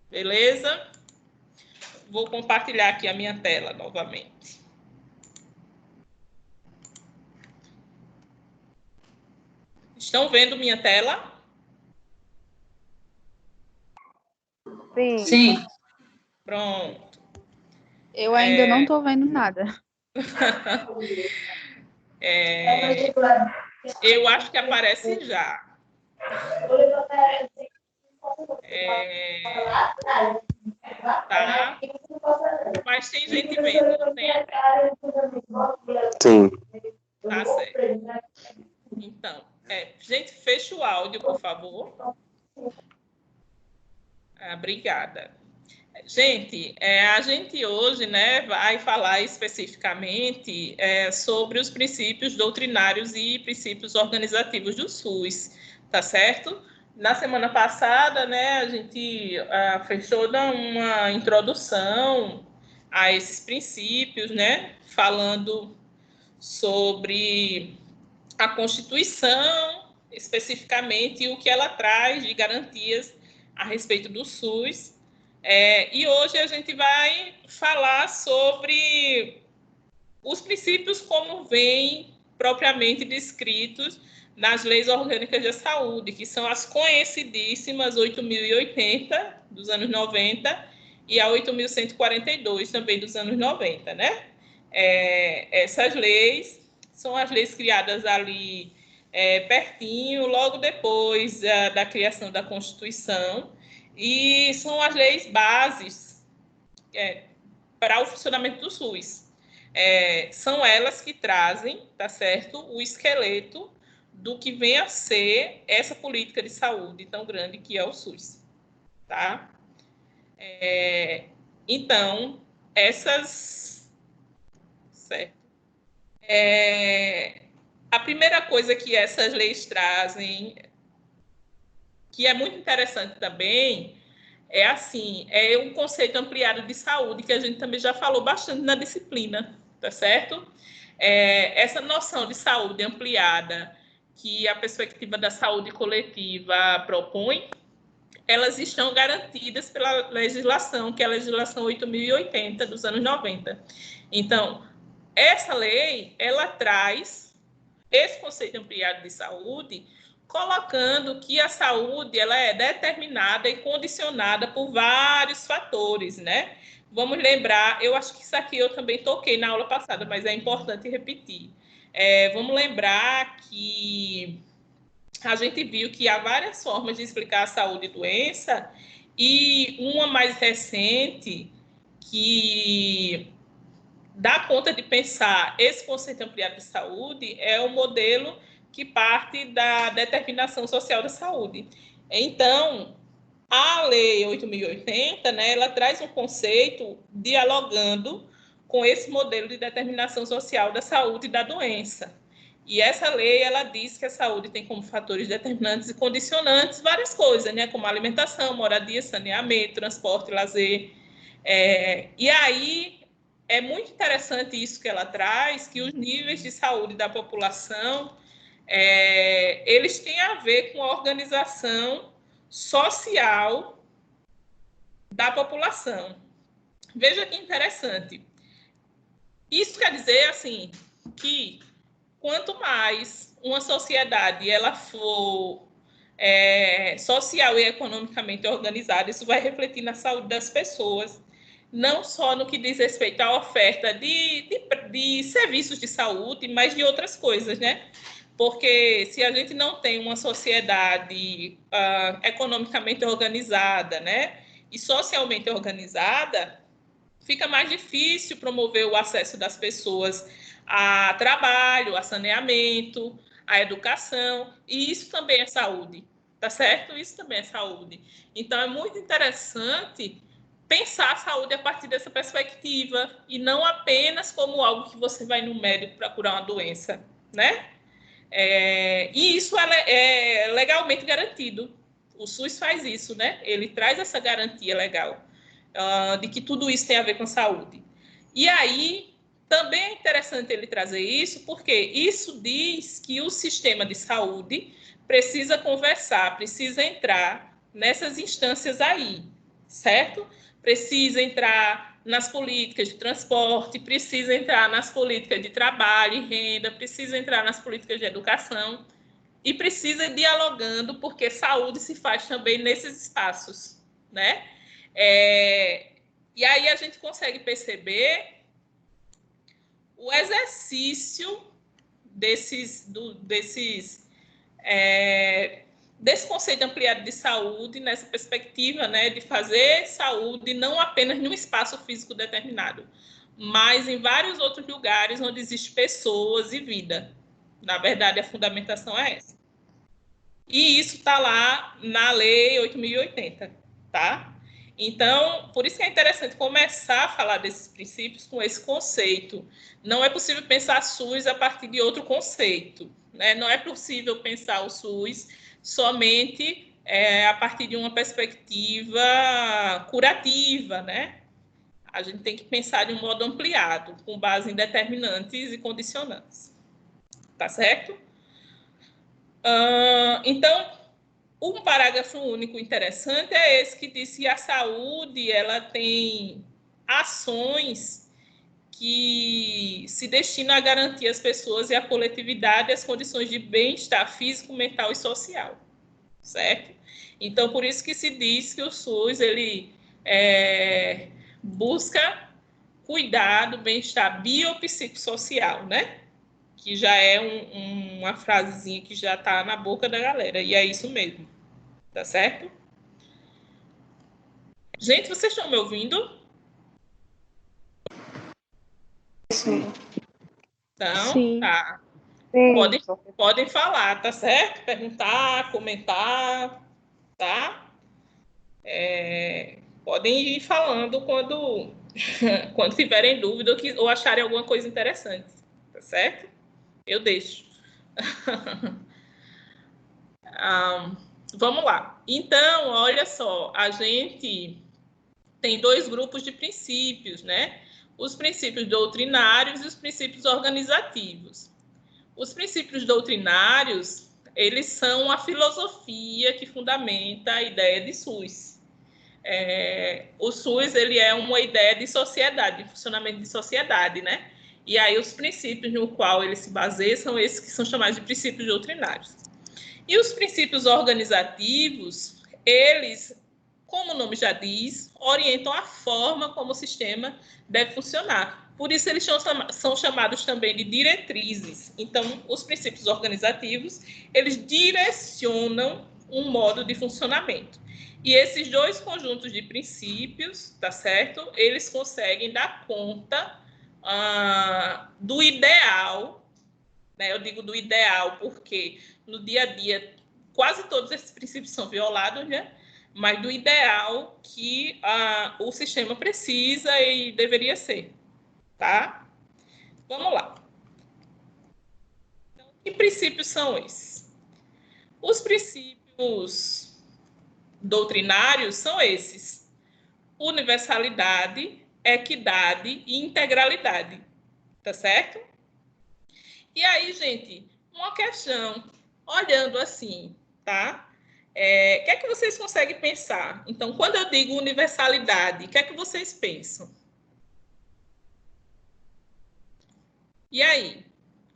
Beleza? Vou compartilhar aqui a minha tela novamente. Estão vendo minha tela? Sim. Sim. Pronto. Eu ainda não estou vendo nada. Eu acho que aparece já. Tá? Mas tem gente vendo, não tem? Sim. Tá certo. Então, gente, fecha o áudio, por favor. Obrigada. Gente, a gente hoje, né, vai falar especificamente sobre os princípios doutrinários e princípios organizativos do SUS, tá certo? Na semana passada, né, a gente fez toda uma introdução a esses princípios, né, falando sobre a Constituição, especificamente, e o que ela traz de garantias a respeito do SUS. E hoje a gente vai falar sobre os princípios como vêm propriamente descritos nas leis orgânicas de saúde, que são as conhecidíssimas 8.080 dos anos 90 e a 8.142 também dos anos 90, né? Essas leis são as leis criadas ali pertinho, logo depois da criação da Constituição, e são as leis bases para o funcionamento do SUS. São elas que trazem, tá certo, o esqueleto do que vem a ser essa política de saúde tão grande que é o SUS, tá? Então, essas... Certo. A primeira coisa que essas leis trazem, que é muito interessante também, é um conceito ampliado de saúde, que a gente também já falou bastante na disciplina, tá certo? Essa noção de saúde ampliada que a perspectiva da saúde coletiva propõe, elas estão garantidas pela legislação, que é a legislação 8.080 dos anos 90. Então, essa lei, ela traz esse conceito ampliado de saúde, colocando que a saúde ela é determinada e condicionada por vários fatores, né? Vamos lembrar, eu acho que isso aqui eu também toquei na aula passada, mas é importante repetir. Vamos lembrar que a gente viu que há várias formas de explicar a saúde e doença, e uma mais recente, que dá conta de pensar esse conceito ampliado de saúde é o modelo que parte da determinação social da saúde. Então, a Lei 8.080, né, ela traz um conceito dialogando com esse modelo de determinação social da saúde e da doença. E essa lei, ela diz que a saúde tem como fatores determinantes e condicionantes várias coisas, né, como alimentação, moradia, saneamento, transporte, lazer. E aí, é muito interessante isso que ela traz, que os níveis de saúde da população, eles têm a ver com a organização social da população. Veja que interessante. Isso quer dizer, assim, que quanto mais uma sociedade ela for social e economicamente organizada, isso vai refletir na saúde das pessoas, não só no que diz respeito à oferta de serviços de saúde, mas de outras coisas, né? Porque se a gente não tem uma sociedade economicamente organizada, né, e socialmente organizada, fica mais difícil promover o acesso das pessoas a trabalho, a saneamento, a educação, e isso também é saúde, tá certo? Isso também é saúde. Então, é muito interessante pensar a saúde a partir dessa perspectiva, e não apenas como algo que você vai no médico para curar uma doença, né? E isso é legalmente garantido. O SUS faz isso, né? Ele traz essa garantia legal de que tudo isso tem a ver com saúde. E aí, também é interessante ele trazer isso, porque isso diz que o sistema de saúde precisa conversar, precisa entrar nessas instâncias aí, certo? Precisa entrar nas políticas de transporte, precisa entrar nas políticas de trabalho e renda, precisa entrar nas políticas de educação e precisa ir dialogando, porque saúde se faz também nesses espaços, né? E aí a gente consegue perceber o exercício desse conceito ampliado de saúde, nessa perspectiva, né, de fazer saúde não apenas num espaço físico determinado, mas em vários outros lugares onde existem pessoas e vida. Na verdade, a fundamentação é essa. E isso está lá na Lei 8.080, tá? Então, por isso que é interessante começar a falar desses princípios com esse conceito. Não é possível pensar SUS a partir de outro conceito, né? Não é possível pensar o SUS somente a partir de uma perspectiva curativa, né? A gente tem que pensar de um modo ampliado, com base em determinantes e condicionantes. Tá certo? Então, um parágrafo único interessante é esse que diz que a saúde ela tem ações que se destinam a garantir às pessoas e à coletividade as condições de bem-estar físico, mental e social, certo? Então, por isso que se diz que o SUS ele busca cuidar do bem-estar biopsicossocial, né? Que já é uma frasezinha que já está na boca da galera, e é isso mesmo, tá certo? Gente, vocês estão me ouvindo? Sim. Então, Sim. tá. Sim. Podem falar, tá certo? Perguntar, comentar, tá? Podem ir falando quando tiverem dúvida ou acharem alguma coisa interessante, tá certo? Eu deixo. Vamos lá. Então, olha só, a gente tem dois grupos de princípios, né? Os princípios doutrinários e os princípios organizativos. Os princípios doutrinários, eles são a filosofia que fundamenta a ideia de SUS. O SUS, ele é uma ideia de sociedade, de funcionamento de sociedade, né? E aí os princípios no qual ele se baseia são esses que são chamados de princípios doutrinários. E os princípios organizativos, eles, como o nome já diz, orientam a forma como o sistema deve funcionar. Por isso, eles são chamados também de diretrizes. Então, os princípios organizativos, eles direcionam um modo de funcionamento. E esses dois conjuntos de princípios, tá certo? Eles conseguem dar conta do ideal, né? Eu digo do ideal porque no dia a dia quase todos esses princípios são violados, né? Mas do ideal que o sistema precisa e deveria ser, tá? Vamos lá. Então, que princípios são esses? Os princípios doutrinários são esses: universalidade, equidade e integralidade, tá certo? E aí, gente, uma questão, olhando assim, tá? O que é que vocês conseguem pensar? Então, quando eu digo universalidade, o que é que vocês pensam? E aí?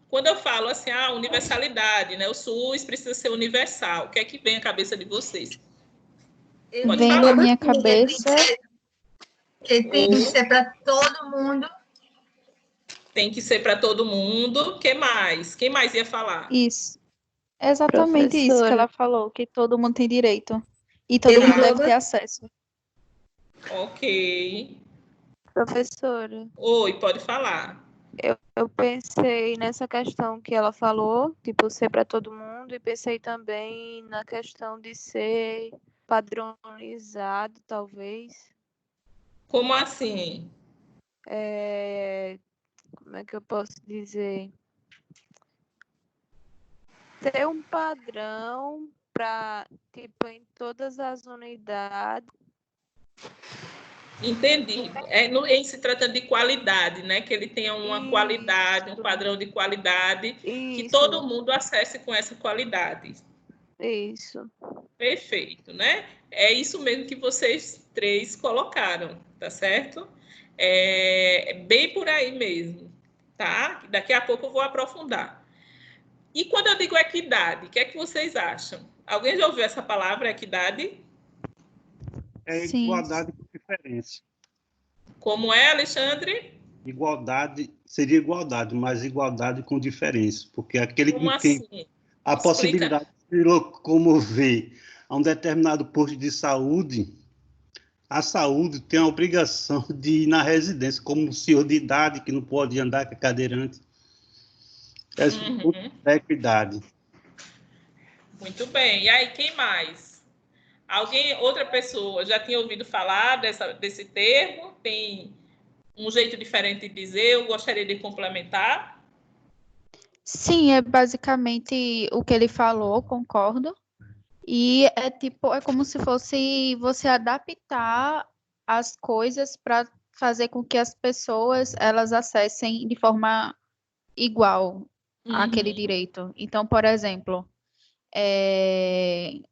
Quando eu falo assim, universalidade, né? O SUS precisa ser universal. O que é que vem à cabeça de vocês? Pode Vem falar. na minha cabeça. Que tem que ser para todo mundo. Tem que ser para todo mundo. O que mais? Quem mais ia falar? Isso. Exatamente isso que Professora. ela falou, que todo mundo tem direito. E todo mundo deve ter acesso. Ok. Professora, Oi, pode falar. eu pensei nessa questão que ela falou, tipo, ser para todo mundo, e pensei também na questão de ser padronizado, talvez. Como assim? Como é que eu posso dizer? Ter um padrão para, tipo, em todas as unidades. Entendi. Em se tratando de qualidade, né? Que ele tenha uma qualidade, um padrão de qualidade, que todo mundo acesse com essa qualidade. Isso. Perfeito, né? É isso mesmo que vocês três colocaram, tá certo? É bem por aí mesmo, tá? Daqui a pouco eu vou aprofundar. E quando eu digo equidade, o que é que vocês acham? Alguém já ouviu essa palavra, equidade? É Sim. igualdade com diferença. Como é, Alexandre? Igualdade seria igualdade, mas igualdade com diferença, porque aquele Como que tem assim? a Explica. possibilidade de se locomover a um determinado posto de saúde, a saúde tem a obrigação de ir na residência, como um senhor de idade que não pode andar com a cadeirante. Essa é a equidade. Muito bem. E aí, quem mais? Alguém, outra pessoa, já tinha ouvido falar desse termo? Tem um jeito diferente de dizer? Eu gostaria de complementar. Sim, é basicamente o que ele falou, concordo. E é como se fosse você adaptar as coisas para fazer com que as pessoas elas acessem de forma igual àquele direito. Então, por exemplo, sei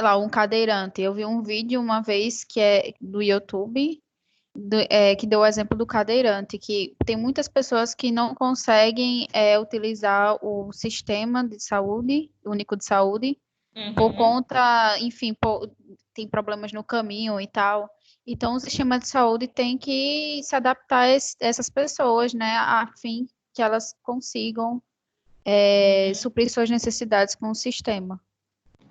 lá, um cadeirante. Eu vi um vídeo uma vez que é do YouTube, que deu o exemplo do cadeirante, que tem muitas pessoas que não conseguem utilizar o sistema de saúde, único de saúde, por conta, enfim, tem problemas no caminho e tal. Então, o sistema de saúde tem que se adaptar a essas pessoas, né, a fim que elas consigam suprir suas necessidades com o sistema.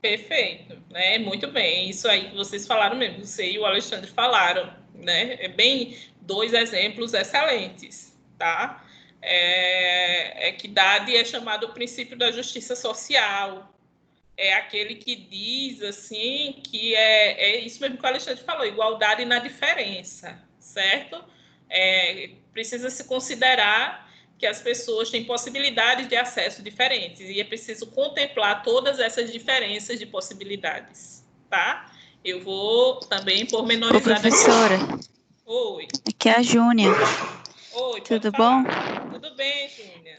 Perfeito, né? Muito bem. Isso aí que vocês falaram mesmo, você e o Alexandre falaram, né? É bem dois exemplos excelentes, tá? Equidade é chamado o princípio da justiça social. É aquele que diz, assim, que é isso mesmo que o Alexandre falou, igualdade na diferença, certo? Precisa se considerar que as pessoas têm possibilidades de acesso diferentes e é preciso contemplar todas essas diferenças de possibilidades, tá? Eu vou também pormenorizar... Professora. Oi. Aqui é a Júnia. Oi, tudo bom? Tudo bem, Júnia.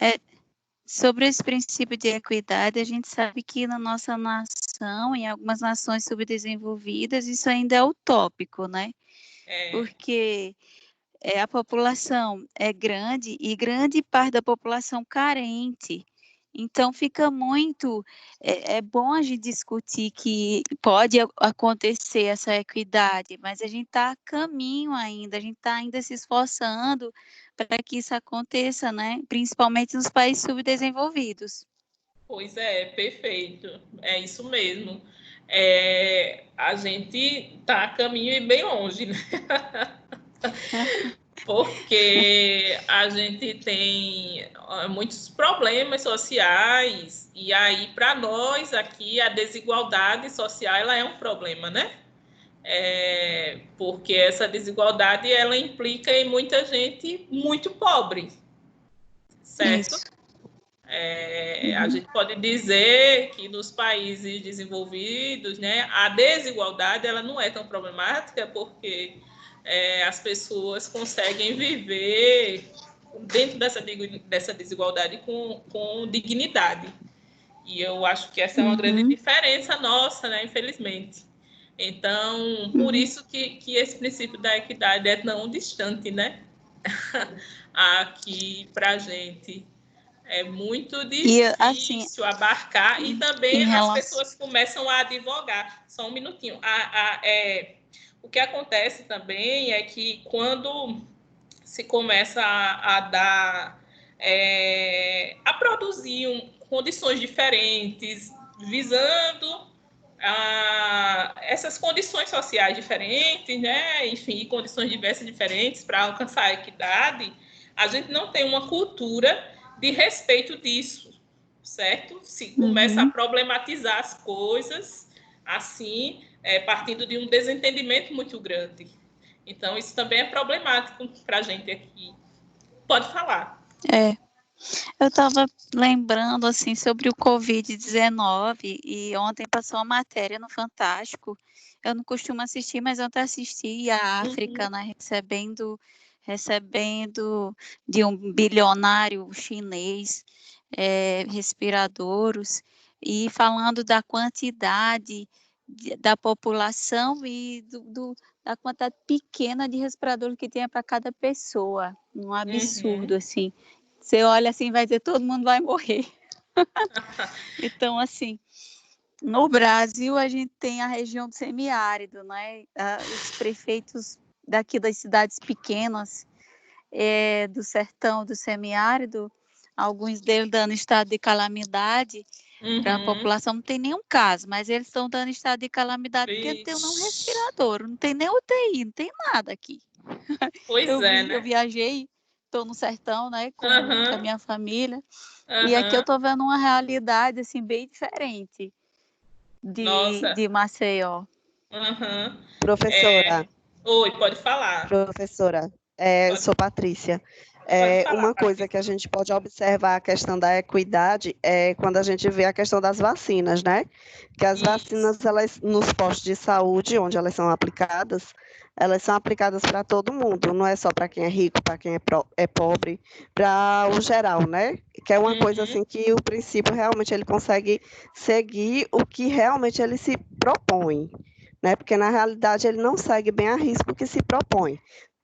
Sobre esse princípio de equidade, a gente sabe que na nossa nação, em algumas nações subdesenvolvidas, isso ainda é utópico, né? Porque a população é grande e grande parte da população carente. Então, fica muito... É bom a gente discutir que pode acontecer essa equidade, mas a gente está a caminho ainda, a gente está ainda se esforçando para que isso aconteça, né? Principalmente nos países subdesenvolvidos. Pois é, perfeito. É isso mesmo. A gente está a caminho e bem longe, né? porque a gente tem muitos problemas sociais, e aí, para nós aqui, a desigualdade social ela é um problema, né? Porque essa desigualdade ela implica em muita gente muito pobre, certo? A gente pode dizer que nos países desenvolvidos, né, a desigualdade ela não é tão problemática porque as pessoas conseguem viver dentro dessa desigualdade com dignidade. E eu acho que essa é uma grande diferença nossa, né, infelizmente. Então, por isso que esse princípio da equidade é tão distante, né, aqui para a gente. É muito difícil assim, abarcar, e também as pessoas começam a advogar. Só um minutinho. O que acontece também é que quando se começa a produzir condições diferentes, visando essas condições sociais diferentes, né? Enfim, condições diversas diferentes para alcançar a equidade, a gente não tem uma cultura de respeito disso, certo? Se começa a problematizar as coisas, assim, partindo de um desentendimento muito grande. Então, isso também é problemático para a gente aqui. Pode falar. Eu estava lembrando, assim, sobre o Covid-19, e ontem passou uma matéria no Fantástico. Eu não costumo assistir, mas ontem assisti a África, né, recebendo de um bilionário chinês respiradores, e falando da quantidade da população e da quantidade pequena de respiradores que tem para cada pessoa. Um absurdo, assim. Você olha assim, vai dizer, todo mundo vai morrer. Então, assim, no Brasil, a gente tem a região do semiárido, né? Os prefeitos daqui das cidades pequenas, do sertão, do semiárido, alguns deles dando estado de calamidade para a população. Não tem nenhum caso, mas eles estão dando estado de calamidade porque não tem um respirador, não tem nem UTI, não tem nada aqui. Né? Eu viajei, estou no sertão, né, com a minha família, e aqui eu estou vendo uma realidade assim, bem diferente de Maceió. Professora. Oi, pode falar. Professora, eu sou Patrícia. Uma coisa que a gente pode observar a questão da equidade é quando a gente vê a questão das vacinas, né? Que as vacinas, elas, nos postos de saúde, onde elas são aplicadas para todo mundo, não é só para quem é rico, para quem é pobre, para o geral, né? Que é uma coisa assim que o princípio realmente ele consegue seguir o que realmente ele se propõe, né? Porque na realidade ele não segue bem a risco que se propõe.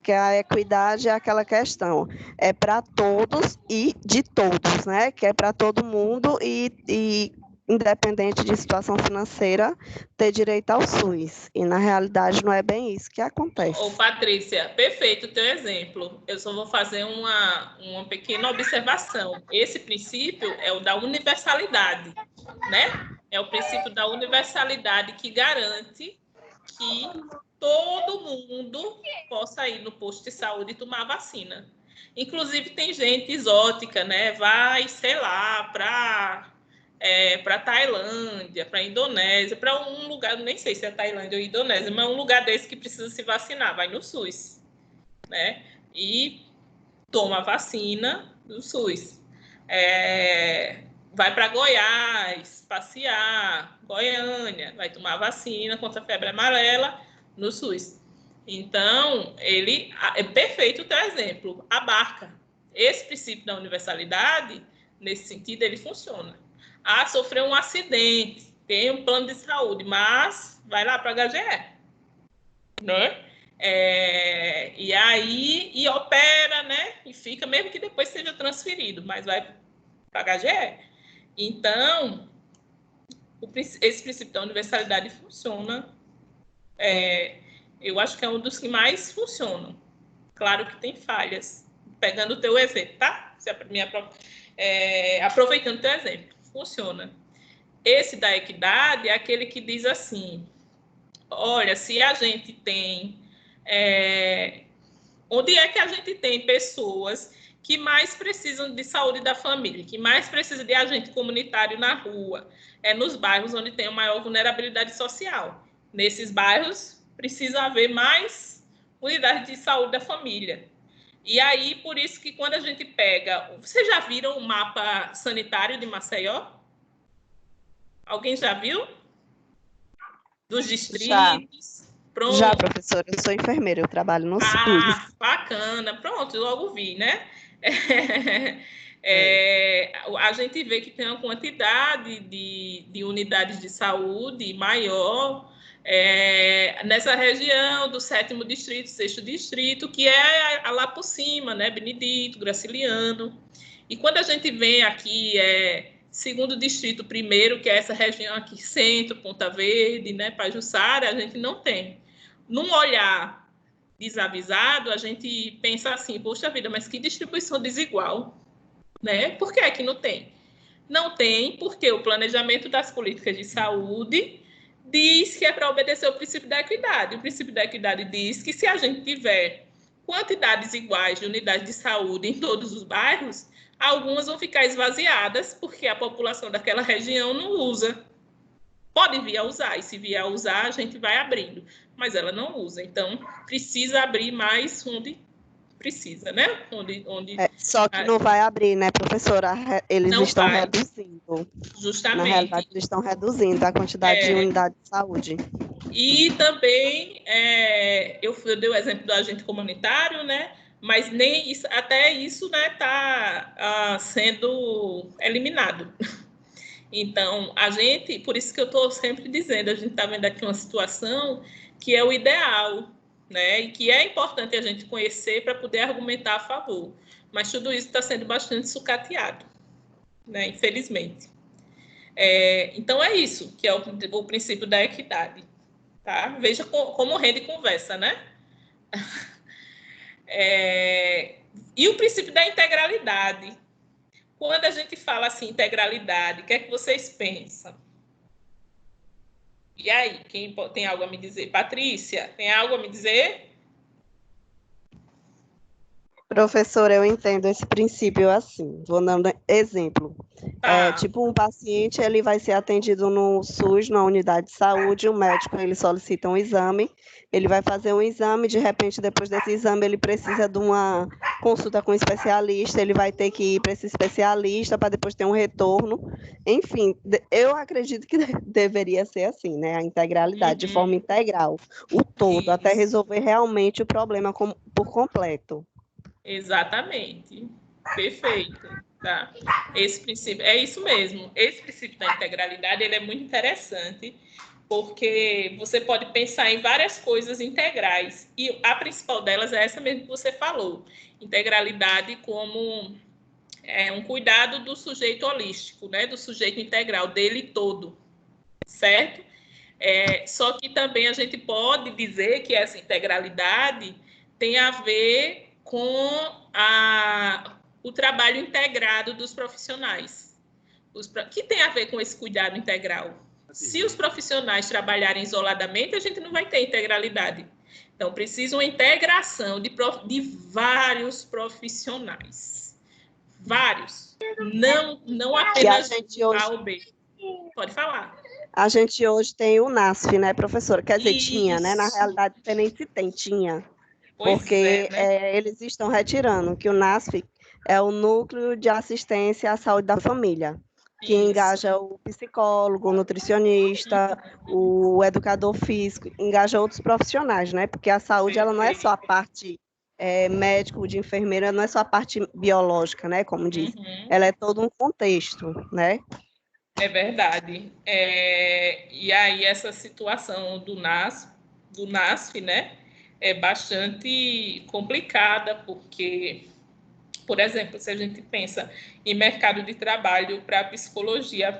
Que a equidade é aquela questão, é para todos e de todos, né? Que é para todo mundo e independente de situação financeira, ter direito ao SUS. E na realidade não é bem isso que acontece. Patrícia, perfeito o teu exemplo. Eu só vou fazer uma pequena observação. Esse princípio é o da universalidade, né? É o princípio da universalidade que garante que todo mundo possa ir no posto de saúde e tomar vacina. Inclusive, tem gente exótica, né? Vai, sei lá, para Tailândia, para Indonésia, para um lugar, nem sei se é Tailândia ou Indonésia, mas um lugar desse que precisa se vacinar, vai no SUS, né? E toma a vacina do SUS. Vai para Goiás, passear, Goiânia, vai tomar vacina contra a febre amarela no SUS. Então, ele é perfeito o teu exemplo, abarca. Esse princípio da universalidade, nesse sentido, ele funciona. Sofreu um acidente, tem um plano de saúde, mas vai lá para a HGE, né? E opera, né? E fica, mesmo que depois seja transferido, mas vai para a HGE. Então, esse princípio da universalidade funciona. Eu acho que é um dos que mais funcionam. Claro que tem falhas. Pegando o teu exemplo, tá? Aproveitando o teu exemplo, funciona. Esse da equidade é aquele que diz assim, olha, se a gente tem Onde é que a gente tem pessoas que mais precisam de saúde da família, que mais precisam de agente comunitário na rua? É nos bairros onde tem a maior vulnerabilidade social. Nesses bairros, precisa haver mais unidades de saúde da família. E aí, por isso que quando a gente pega... Vocês já viram o mapa sanitário de Maceió? Alguém já viu? Dos distritos? Já. Pronto. Já, professora, eu sou enfermeira, eu trabalho no SUS. Bacana. Pronto, eu logo vi, né? A gente vê que tem uma quantidade de unidades de saúde maior nessa região do 7º distrito, 6º distrito, que é lá por cima, né? Benedito, Graciliano. E quando a gente vem aqui, 2º distrito primeiro, que é essa região aqui, centro, Ponta Verde, né? Pajuçara, a gente não tem. Num olhar desavisado, a gente pensa assim, poxa vida, mas que distribuição desigual, né? Por que é que não tem? Não tem porque o planejamento das políticas de saúde diz que é para obedecer o princípio da equidade. O princípio da equidade diz que se a gente tiver quantidades iguais de unidades de saúde em todos os bairros, algumas vão ficar esvaziadas porque a população daquela região não usa. Pode vir a usar, e se vier a usar, a gente vai abrindo, mas ela não usa. Então, precisa abrir mais onde precisa, né? Só que não vai abrir, né, professora? Eles não estão vai. Reduzindo. Justamente. Na realidade, eles estão reduzindo a quantidade de unidades de saúde. E também, eu dei o exemplo do agente comunitário, né? Mas nem isso, até isso, né, está sendo eliminado. Então, por isso que eu estou sempre dizendo, a gente está vendo aqui uma situação que é o ideal, né? E que é importante a gente conhecer para poder argumentar a favor. Mas tudo isso está sendo bastante sucateado, né? Infelizmente. Então, é isso que é o princípio da equidade. Tá? Veja como rende conversa, né? E o princípio da integralidade. Quando a gente fala assim, integralidade, o que é que vocês pensam? E aí, quem tem algo a me dizer? Patrícia, tem algo a me dizer? Professora, eu entendo esse princípio assim, vou dando exemplo. Tipo, um paciente, ele vai ser atendido no SUS, na unidade de saúde, o médico, ele solicita um exame, ele vai fazer um exame, de repente, depois desse exame, ele precisa de uma consulta com um especialista, ele vai ter que ir para esse especialista para depois ter um retorno. Enfim, eu acredito que deveria ser assim, né? A integralidade, de forma integral, o todo, até resolver realmente o problema por completo. Exatamente. Perfeito. Tá? Esse princípio, é isso mesmo. Esse princípio da integralidade, ele é muito interessante, porque você pode pensar em várias coisas integrais, e a principal delas é essa mesmo que você falou, integralidade como um cuidado do sujeito holístico, né? Do sujeito integral, dele todo, certo? Só que também a gente pode dizer que essa integralidade tem a ver com o trabalho integrado dos profissionais, que tem a ver com esse cuidado integral. Se os profissionais trabalharem isoladamente, a gente não vai ter integralidade. Então, precisa uma integração de vários profissionais. Vários. Não apenas A ou B. Pode falar. A gente hoje tem o NASF, né, professora? Quer dizer, tinha, né? Na realidade, não sei nem se tem, tinha. Porque né? Eles estão retirando que o NASF é o Núcleo de Assistência à Saúde da Família, que engaja o psicólogo, o nutricionista, o educador físico, engaja outros profissionais, né? Porque a saúde, ela não é só a parte médico, de enfermeira, não é só a parte biológica, né? Como diz, ela é todo um contexto, né? É verdade. E aí, essa situação do NASF, né? É bastante complicada, porque, por exemplo, se a gente pensa em mercado de trabalho para a psicologia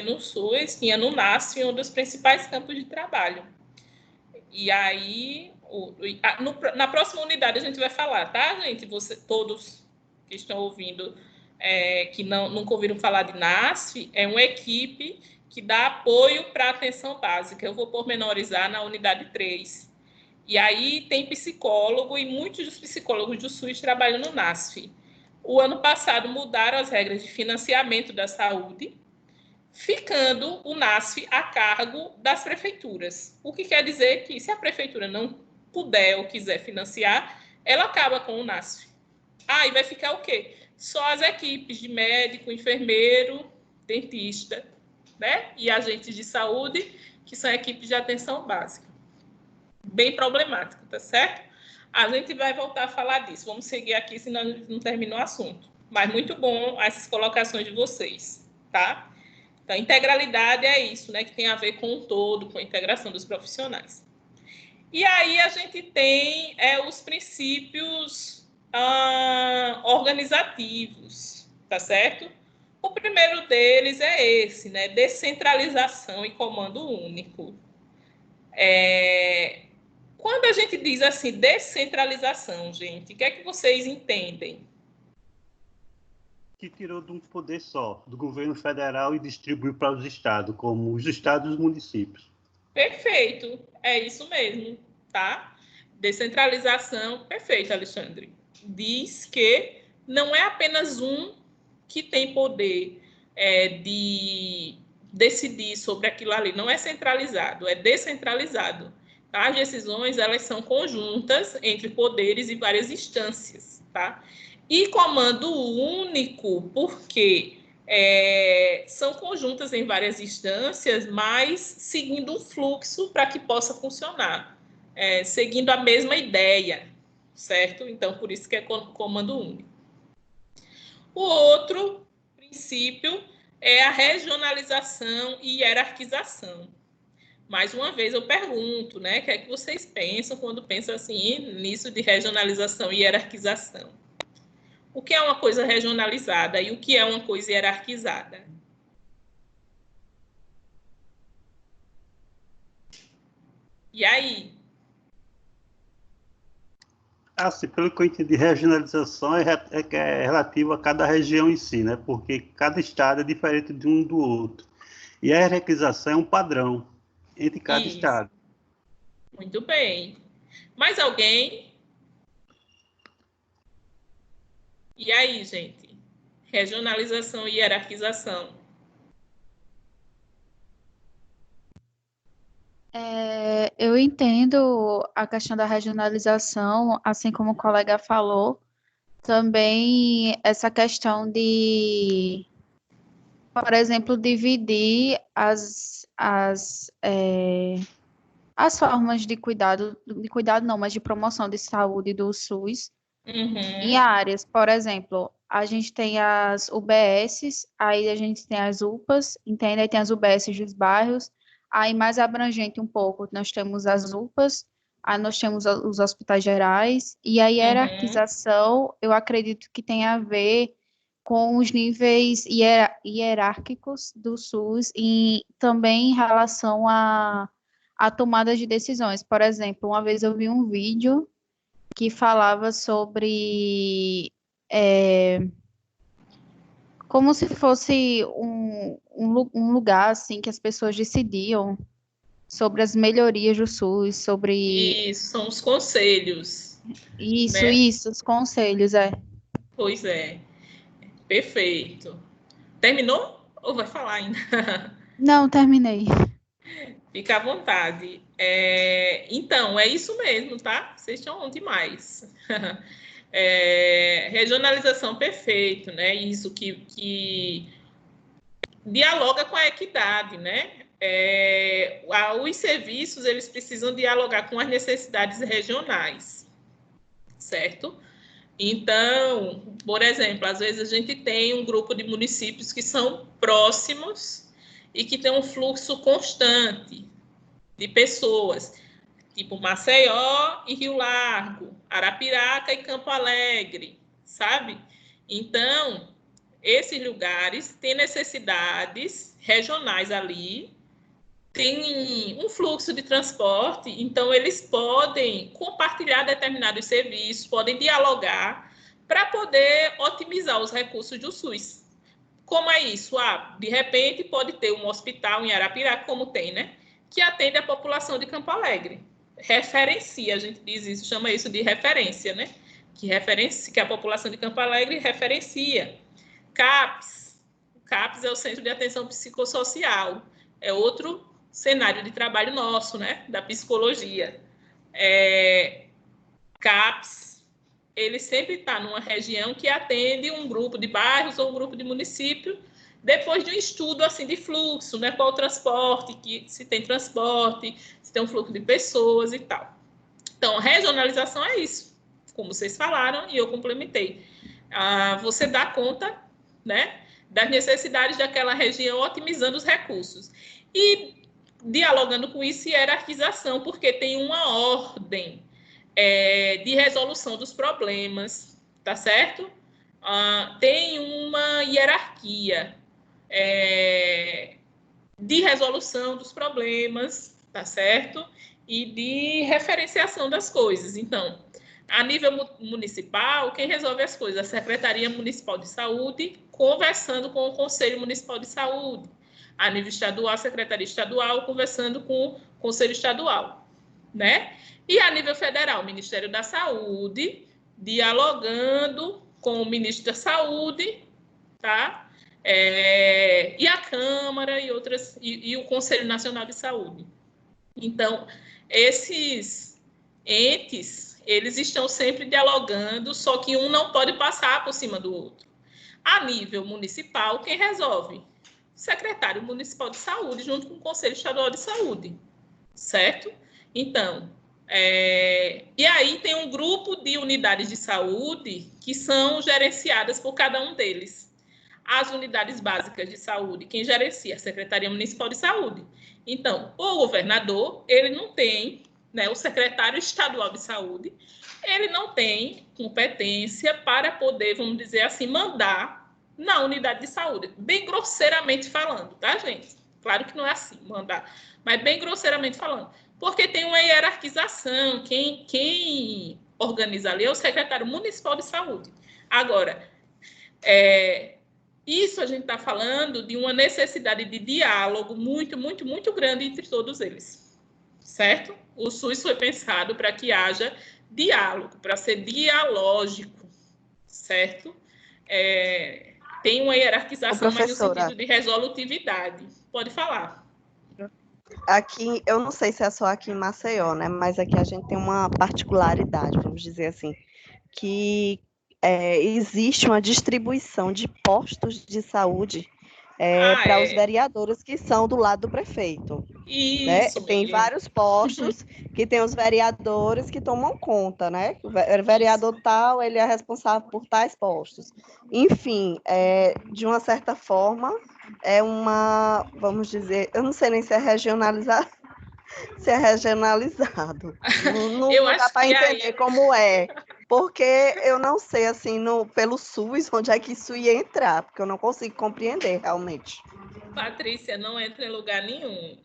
no SUS tinha no NASF um dos principais campos de trabalho. E aí, na próxima unidade a gente vai falar, tá, gente? Todos que estão ouvindo, que nunca ouviram falar de NASF, é uma equipe que dá apoio para a atenção básica. Eu vou pormenorizar na unidade 3. E aí tem psicólogo e muitos dos psicólogos do SUS trabalham no NASF. O ano passado mudaram as regras de financiamento da saúde, ficando o NASF a cargo das prefeituras. O que quer dizer que, se a prefeitura não puder ou quiser financiar, ela acaba com o NASF. E vai ficar o quê? Só as equipes de médico, enfermeiro, dentista, né? E agentes de saúde, que são equipes de atenção básica. Bem problemático, tá certo? A gente vai voltar a falar disso. Vamos seguir aqui, senão não termina o assunto. Mas muito bom essas colocações de vocês, tá? Então, integralidade é isso, né? Que tem a ver com o todo, com a integração dos profissionais. E aí a gente tem os princípios organizativos, tá certo? O primeiro deles é esse, né? Descentralização e comando único. Quando a gente diz assim, descentralização, gente, o que é que vocês entendem? Que tirou de um poder só, do governo federal, e distribuiu para os estados, como os estados e os municípios. Perfeito, é isso mesmo, tá? Descentralização, perfeito, Alexandre. Diz que não é apenas um que tem poder de decidir sobre aquilo ali, não é centralizado, é descentralizado. Tá? As decisões, elas são conjuntas entre poderes e várias instâncias, tá? E comando único, porque são conjuntas em várias instâncias, mas seguindo um fluxo para que possa funcionar, seguindo a mesma ideia, certo? Então, por isso que é comando único. O outro princípio é a regionalização e hierarquização. Mais uma vez eu pergunto, né? O que é que vocês pensam quando pensam assim nisso de regionalização e hierarquização? O que é uma coisa regionalizada e o que é uma coisa hierarquizada? E aí? Assim, pelo que eu entendi, regionalização é relativo a cada região em si, né? Porque cada estado é diferente de um do outro. E a hierarquização é um padrão entre cada estado. Muito bem. Mais alguém? E aí, gente? Regionalização e hierarquização. Eu entendo a questão da regionalização, assim como o colega falou, também essa questão de, por exemplo, dividir as formas de cuidado não, mas de promoção de saúde do SUS em áreas. Por exemplo, a gente tem as UBSs, aí a gente tem as UPAs, entende? Aí tem as UBSs dos bairros, aí mais abrangente um pouco, nós temos as UPAs, aí nós temos os hospitais gerais, e a hierarquização, eu acredito que tem a ver com os níveis hierárquicos do SUS e também em relação a tomada de decisões. Por exemplo, uma vez eu vi um vídeo que falava sobre como se fosse um lugar assim que as pessoas decidiam sobre as melhorias do SUS, sobre... Isso, são os conselhos. Isso, né? Isso, os conselhos, Pois é. Perfeito. Terminou? Ou vai falar ainda? Não, terminei. Fica à vontade. Então, é isso mesmo, tá? Vocês estão demais. Regionalização, perfeito, né? Isso que dialoga com a equidade, né? Os serviços, eles precisam dialogar com as necessidades regionais, certo? Então, por exemplo, às vezes a gente tem um grupo de municípios que são próximos e que tem um fluxo constante de pessoas, tipo Maceió e Rio Largo, Arapiraca e Campo Alegre, sabe? Então, esses lugares têm necessidades regionais ali, tem um fluxo de transporte, então eles podem compartilhar determinados serviços, podem dialogar para poder otimizar os recursos do SUS. Como é isso? De repente pode ter um hospital em Arapiraca, como tem, né? Que atende a população de Campo Alegre. referencia, a gente diz isso, chama isso de referência, né? Que a população de Campo Alegre referencia. CAPS é o Centro de Atenção Psicossocial, é outro cenário de trabalho nosso, né? Da psicologia. CAPS, ele sempre está numa região que atende um grupo de bairros ou um grupo de município, depois de um estudo assim de fluxo, né? Qual o transporte, se tem transporte, se tem um fluxo de pessoas e tal. Então, regionalização é isso, como vocês falaram, e eu complementei. Você dá conta, né, das necessidades daquela região, otimizando os recursos. E dialogando com isso, hierarquização, porque tem uma ordem de resolução dos problemas, tá certo? Tem uma hierarquia de resolução dos problemas, tá certo? E de referenciação das coisas. Então, a nível municipal, quem resolve as coisas? A Secretaria Municipal de Saúde, conversando com o Conselho Municipal de Saúde. A nível estadual, a Secretaria Estadual, conversando com o Conselho Estadual, né? E a nível federal, o Ministério da Saúde, dialogando com o Ministro da Saúde, tá? E a Câmara e o Conselho Nacional de Saúde. Então, esses entes, eles estão sempre dialogando, só que um não pode passar por cima do outro. A nível municipal, quem resolve? O secretário municipal de saúde, junto com o Conselho Estadual de Saúde, certo? Então, e aí tem um grupo de unidades de saúde que são gerenciadas por cada um deles. As unidades básicas de saúde, quem gerencia? A Secretaria Municipal de Saúde. Então, o governador, ele não tem, né, o secretário estadual de saúde, ele não tem competência para poder, vamos dizer assim, mandar na unidade de saúde, bem grosseiramente falando, tá, gente? Claro que não é assim, mandar, mas bem grosseiramente falando, porque tem uma hierarquização, quem organiza ali é o secretário municipal de saúde. Agora, isso a gente está falando de uma necessidade de diálogo muito, muito, muito grande entre todos eles, certo? O SUS foi pensado para que haja diálogo, para ser dialógico, certo? Tem uma hierarquização, mas no sentido de resolutividade. Pode falar. Aqui, eu não sei se é só aqui em Maceió, né? Mas aqui a gente tem uma particularidade, vamos dizer assim, que existe uma distribuição de postos de saúde para os vereadores que são do lado do prefeito. Isso, né? Tem vários postos que tem os vereadores que tomam conta, né? O vereador tal, ele é responsável por tais postos. Enfim, de uma certa forma, é uma, vamos dizer, eu não sei nem se é regionalizado. Se é regionalizado. Não dá para entender como é. Porque eu não sei, assim, pelo SUS, onde é que isso ia entrar, porque eu não consigo compreender, realmente. Patrícia, não entra em lugar nenhum.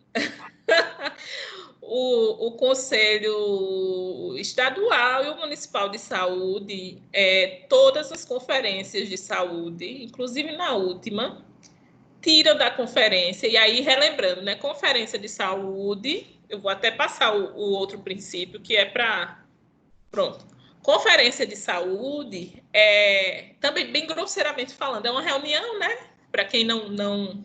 O Conselho Estadual e o Municipal de Saúde, todas as conferências de saúde, inclusive na última, tiram da conferência, e aí, relembrando, né, conferência de saúde, eu vou até passar o outro princípio, que é para... Pronto. Conferência de saúde, também bem grosseiramente falando, é uma reunião, né? Para quem não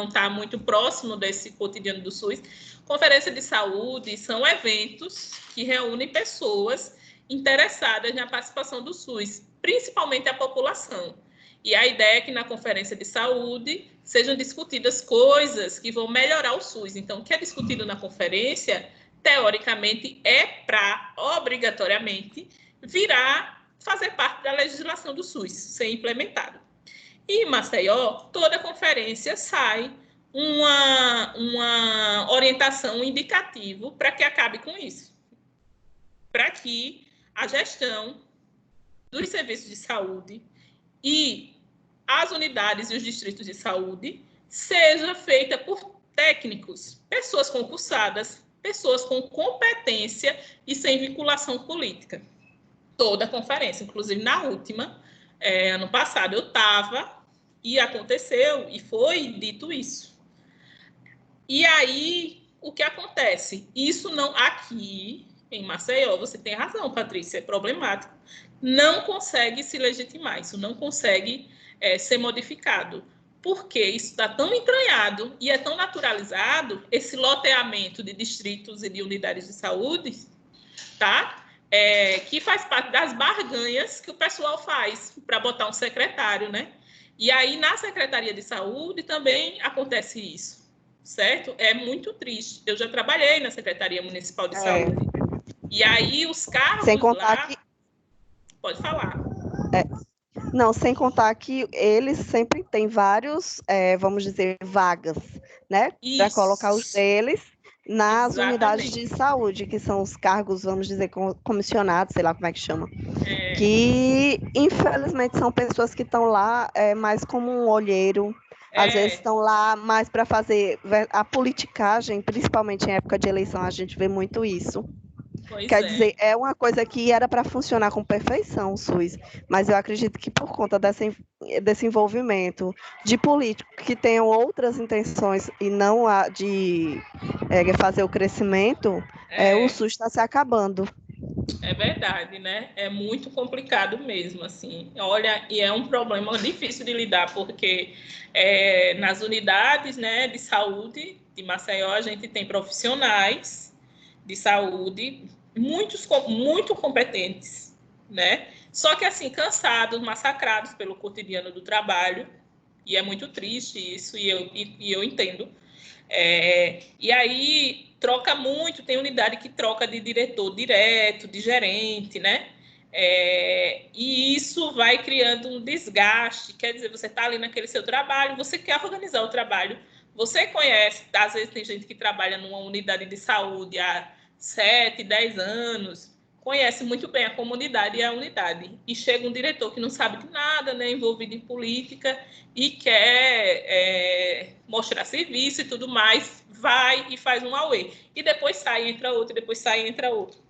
está muito próximo desse cotidiano do SUS. Conferência de saúde são eventos que reúnem pessoas interessadas na participação do SUS, principalmente a população. E a ideia é que na conferência de saúde sejam discutidas coisas que vão melhorar o SUS. Então, o que é discutido na conferência, teoricamente, é para, obrigatoriamente, fazer parte da legislação do SUS, ser implementado. E em Maceió, toda conferência sai uma orientação, um indicativo para que acabe com isso. Para que a gestão dos serviços de saúde e as unidades e os distritos de saúde seja feita por técnicos, pessoas concursadas, pessoas com competência e sem vinculação política. Toda a conferência, inclusive na última, ano passado, eu estava e aconteceu e foi dito isso. E aí, o que acontece? Isso não aqui em Maceió, você tem razão, Patrícia, é problemático. Não consegue se legitimar, isso não consegue ser modificado. Porque isso está tão entranhado e é tão naturalizado, esse loteamento de distritos e de unidades de saúde, tá? Que faz parte das barganhas que o pessoal faz para botar um secretário, né? E aí, na Secretaria de Saúde, também acontece isso, certo? É muito triste. Eu já trabalhei na Secretaria Municipal de Saúde. E aí, os cargos sem contar lá... que... Pode falar. Não, sem contar que eles sempre têm vários, vamos dizer, vagas, né? Para colocar os deles nas unidades de saúde, que são os cargos, vamos dizer, comissionados, sei lá como é que chama. Que, infelizmente, são pessoas que estão lá mais como um olheiro, às vezes estão lá mais para fazer a politicagem, principalmente em época de eleição, a gente vê muito isso. Quer dizer, é uma coisa que era para funcionar com perfeição, o SUS, mas eu acredito que por conta desse envolvimento de políticos que tenham outras intenções e não a de fazer o crescimento, o SUS está se acabando. É verdade, né? É muito complicado mesmo, assim. Olha, e é um problema difícil de lidar, porque nas unidades, né, de saúde de Maceió, a gente tem profissionais de saúde muito competentes, né? Só que, assim, cansados, massacrados pelo cotidiano do trabalho, e é muito triste isso, e eu entendo. E aí troca muito, tem unidade que troca de diretor direto, de gerente, né? E isso vai criando um desgaste, quer dizer, você está ali naquele seu trabalho, você quer organizar o trabalho, você conhece, às vezes tem gente que trabalha numa unidade de saúde há 7, 10 anos, conhece muito bem a comunidade e a unidade, e chega um diretor que não sabe de nada, né, envolvido em política, e quer mostrar serviço e tudo mais, vai e faz um auê. E depois sai, entra outro, depois sai, entra outro.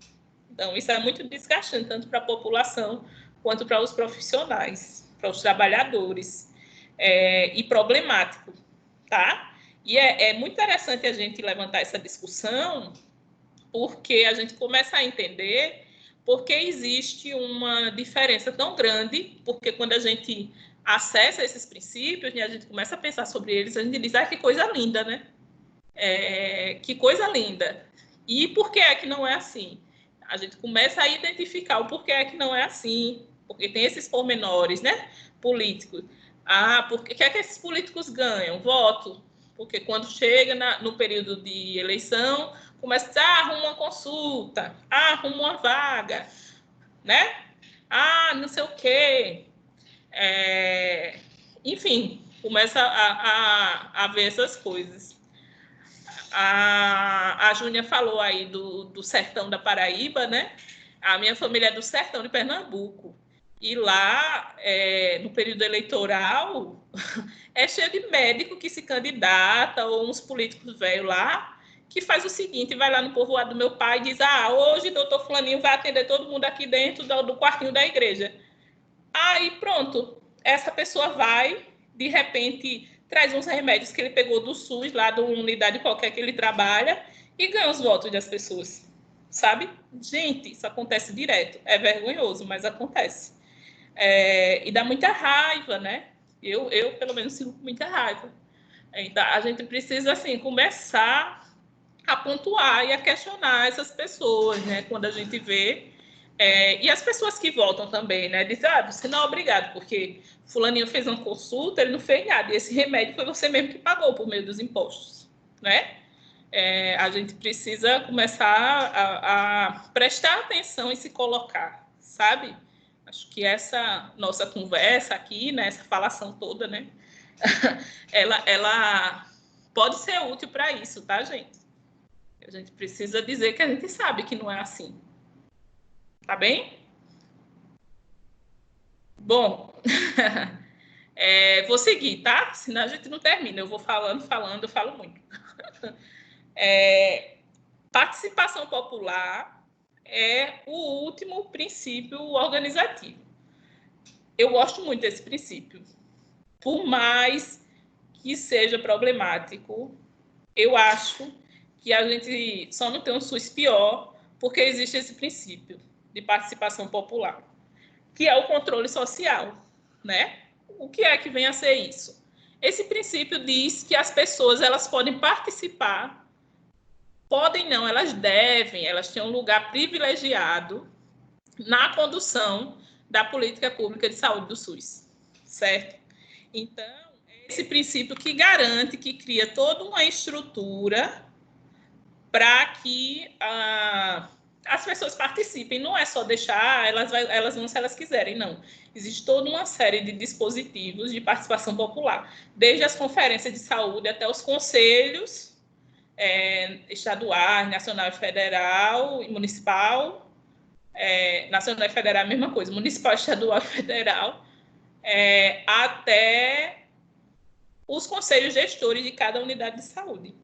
Então, isso é muito desgastante, tanto para a população quanto para os profissionais, para os trabalhadores. E problemático, tá? E é muito interessante a gente levantar essa discussão, porque a gente começa a entender porque existe uma diferença tão grande, porque quando a gente acessa esses princípios, né, a gente começa a pensar sobre eles, a gente diz, que coisa linda, né? Que coisa linda. E por que é que não é assim? A gente começa a identificar o porquê é que não é assim, porque tem esses pormenores, né, políticos. Por que é que esses políticos ganham? Voto. Porque quando chega no período de eleição, começa a dizer, arruma uma consulta, arruma uma vaga, né? Não sei o quê. Enfim, começa a ver essas coisas. A Júnia falou aí do sertão da Paraíba, né? A minha família é do sertão de Pernambuco. E lá, no período eleitoral, é cheio de médico que se candidata, ou uns políticos velhos lá, que faz o seguinte, vai lá no povoado do meu pai e diz, hoje o doutor Fulaninho vai atender todo mundo aqui dentro do quartinho da igreja. Aí, pronto, essa pessoa vai, de repente, traz uns remédios que ele pegou do SUS, lá de uma unidade qualquer que ele trabalha, e ganha os votos das pessoas, sabe? Gente, isso acontece direto. É vergonhoso, mas acontece. E dá muita raiva, né? Eu pelo menos, sinto muita raiva. Então, a gente precisa, assim, começar a pontuar e a questionar essas pessoas, né? Quando a gente vê... e as pessoas que votam também, né? Dizem, você não é obrigado, porque fulaninho fez uma consulta, ele não fez nada. E esse remédio foi você mesmo que pagou por meio dos impostos, né? A gente precisa começar a prestar atenção e se colocar, sabe? Acho que essa nossa conversa aqui, né, essa falação toda, né, ela pode ser útil para isso, tá, gente? A gente precisa dizer que a gente sabe que não é assim. Tá bem? Bom, vou seguir, tá? Senão a gente não termina. Eu vou falando, eu falo muito. Participação popular é o último princípio organizativo. Eu gosto muito desse princípio. Por mais que seja problemático, eu acho que a gente só não tem um SUS pior porque existe esse princípio de participação popular, que é o controle social, né? O que é que vem a ser isso? Esse princípio diz que as pessoas elas podem participar, podem não, elas devem, elas têm um lugar privilegiado na condução da política pública de saúde do SUS, certo? Então, é esse princípio que garante, que cria toda uma estrutura para que as pessoas participem. Não é só deixar, elas vão se elas quiserem, não. Existe toda uma série de dispositivos de participação popular, desde as conferências de saúde até os conselhos estaduais, nacional e federal, e municipal. Nacional e federal é a mesma coisa, municipal, estadual e federal, até os conselhos gestores de cada unidade de saúde.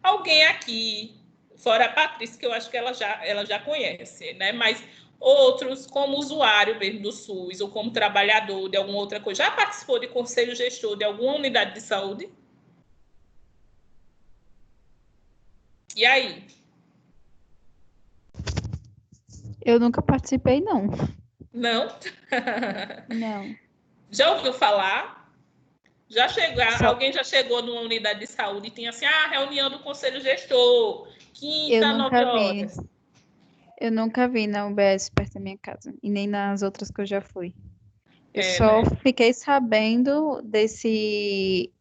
Alguém aqui, fora a Patrícia, que eu acho que ela já conhece, né? Mas outros, como usuário mesmo do SUS, ou como trabalhador de alguma outra coisa, já participou de conselho gestor de alguma unidade de saúde? E aí? Eu nunca participei, não. Não? Não. Já ouviu falar? Alguém já chegou numa unidade de saúde e tinha assim, reunião do conselho gestor, quinta, 9 horas. Eu nunca vi na UBS perto da minha casa, e nem nas outras que eu já fui. Eu só fiquei sabendo desse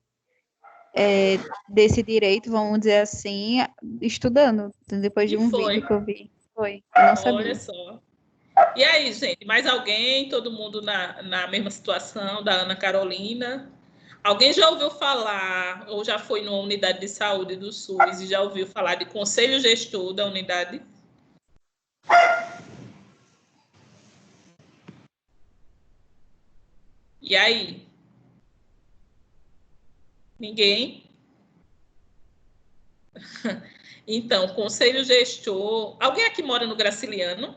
direito, vamos dizer assim, estudando, depois de vídeo que eu vi. Eu não sabia. Olha só. E aí, gente, mais alguém? Todo mundo na mesma situação da Ana Carolina? Alguém já ouviu falar, ou já foi numa unidade de saúde do SUS e já ouviu falar de conselho gestor da unidade? E aí? Ninguém? Então, conselho gestor... Alguém aqui mora no Graciliano?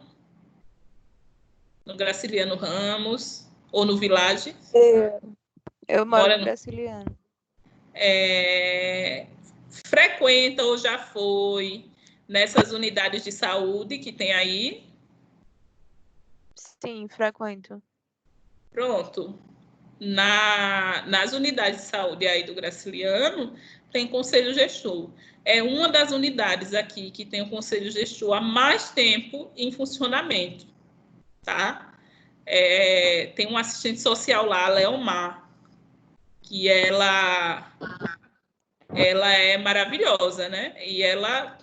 No Graciliano Ramos? Ou no Village? Eu moro no Graciliano. Frequenta ou já foi nessas unidades de saúde que tem aí? Sim, frequento. Pronto. Nas unidades de saúde aí do Graciliano, tem conselho gestor. É uma das unidades aqui que tem o conselho gestor há mais tempo em funcionamento, tá? Tem um assistente social lá, a Leomar, que ela é maravilhosa, né? E ela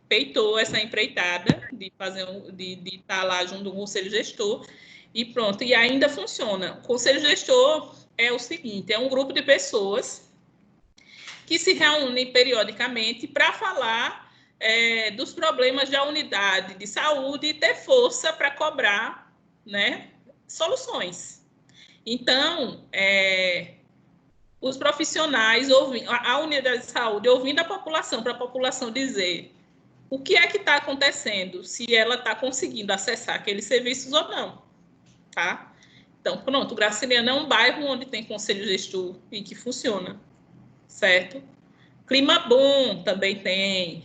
peitou essa empreitada de estar lá junto do conselho gestor e pronto, e ainda funciona. O conselho gestor é o seguinte, é um grupo de pessoas que se reúnem periodicamente para falar dos problemas da unidade de saúde e ter força para cobrar, né, soluções. Então, os profissionais, a unidade de saúde, ouvindo a população, para a população dizer o que é que está acontecendo, se ela está conseguindo acessar aqueles serviços ou não, tá? Então, pronto, o Graciliano é um bairro onde tem conselho gestor e que funciona, certo? Clima Bom também tem,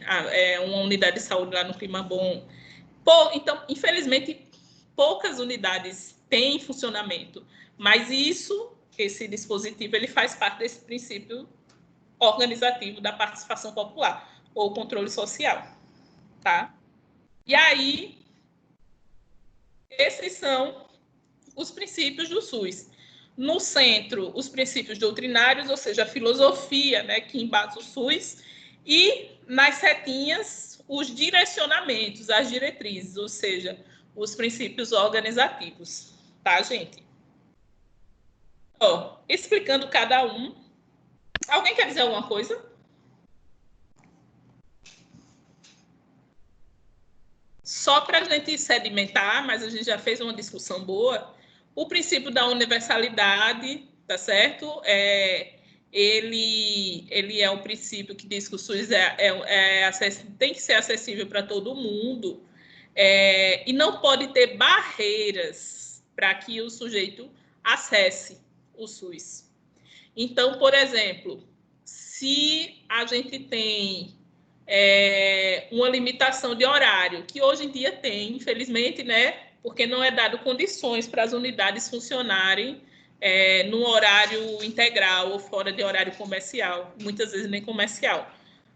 uma unidade de saúde lá no Clima Bom. Então, infelizmente, poucas unidades têm funcionamento, mas esse dispositivo, ele faz parte desse princípio organizativo da participação popular ou controle social, tá? E aí, esses são os princípios do SUS. No centro, os princípios doutrinários, ou seja, a filosofia, né, que embasa o SUS, e nas setinhas, os direcionamentos, as diretrizes, ou seja, os princípios organizativos, tá, gente? Explicando cada um. Alguém quer dizer alguma coisa? Só para a gente sedimentar, mas a gente já fez uma discussão boa, o princípio da universalidade, tá certo? Ele é um princípio que diz que o SUS tem que ser acessível para todo mundo e não pode ter barreiras para que o sujeito acesse o SUS. Então, por exemplo, se a gente tem uma limitação de horário, que hoje em dia tem, infelizmente, né? Porque não é dado condições para as unidades funcionarem num horário integral ou fora de horário comercial, muitas vezes nem comercial.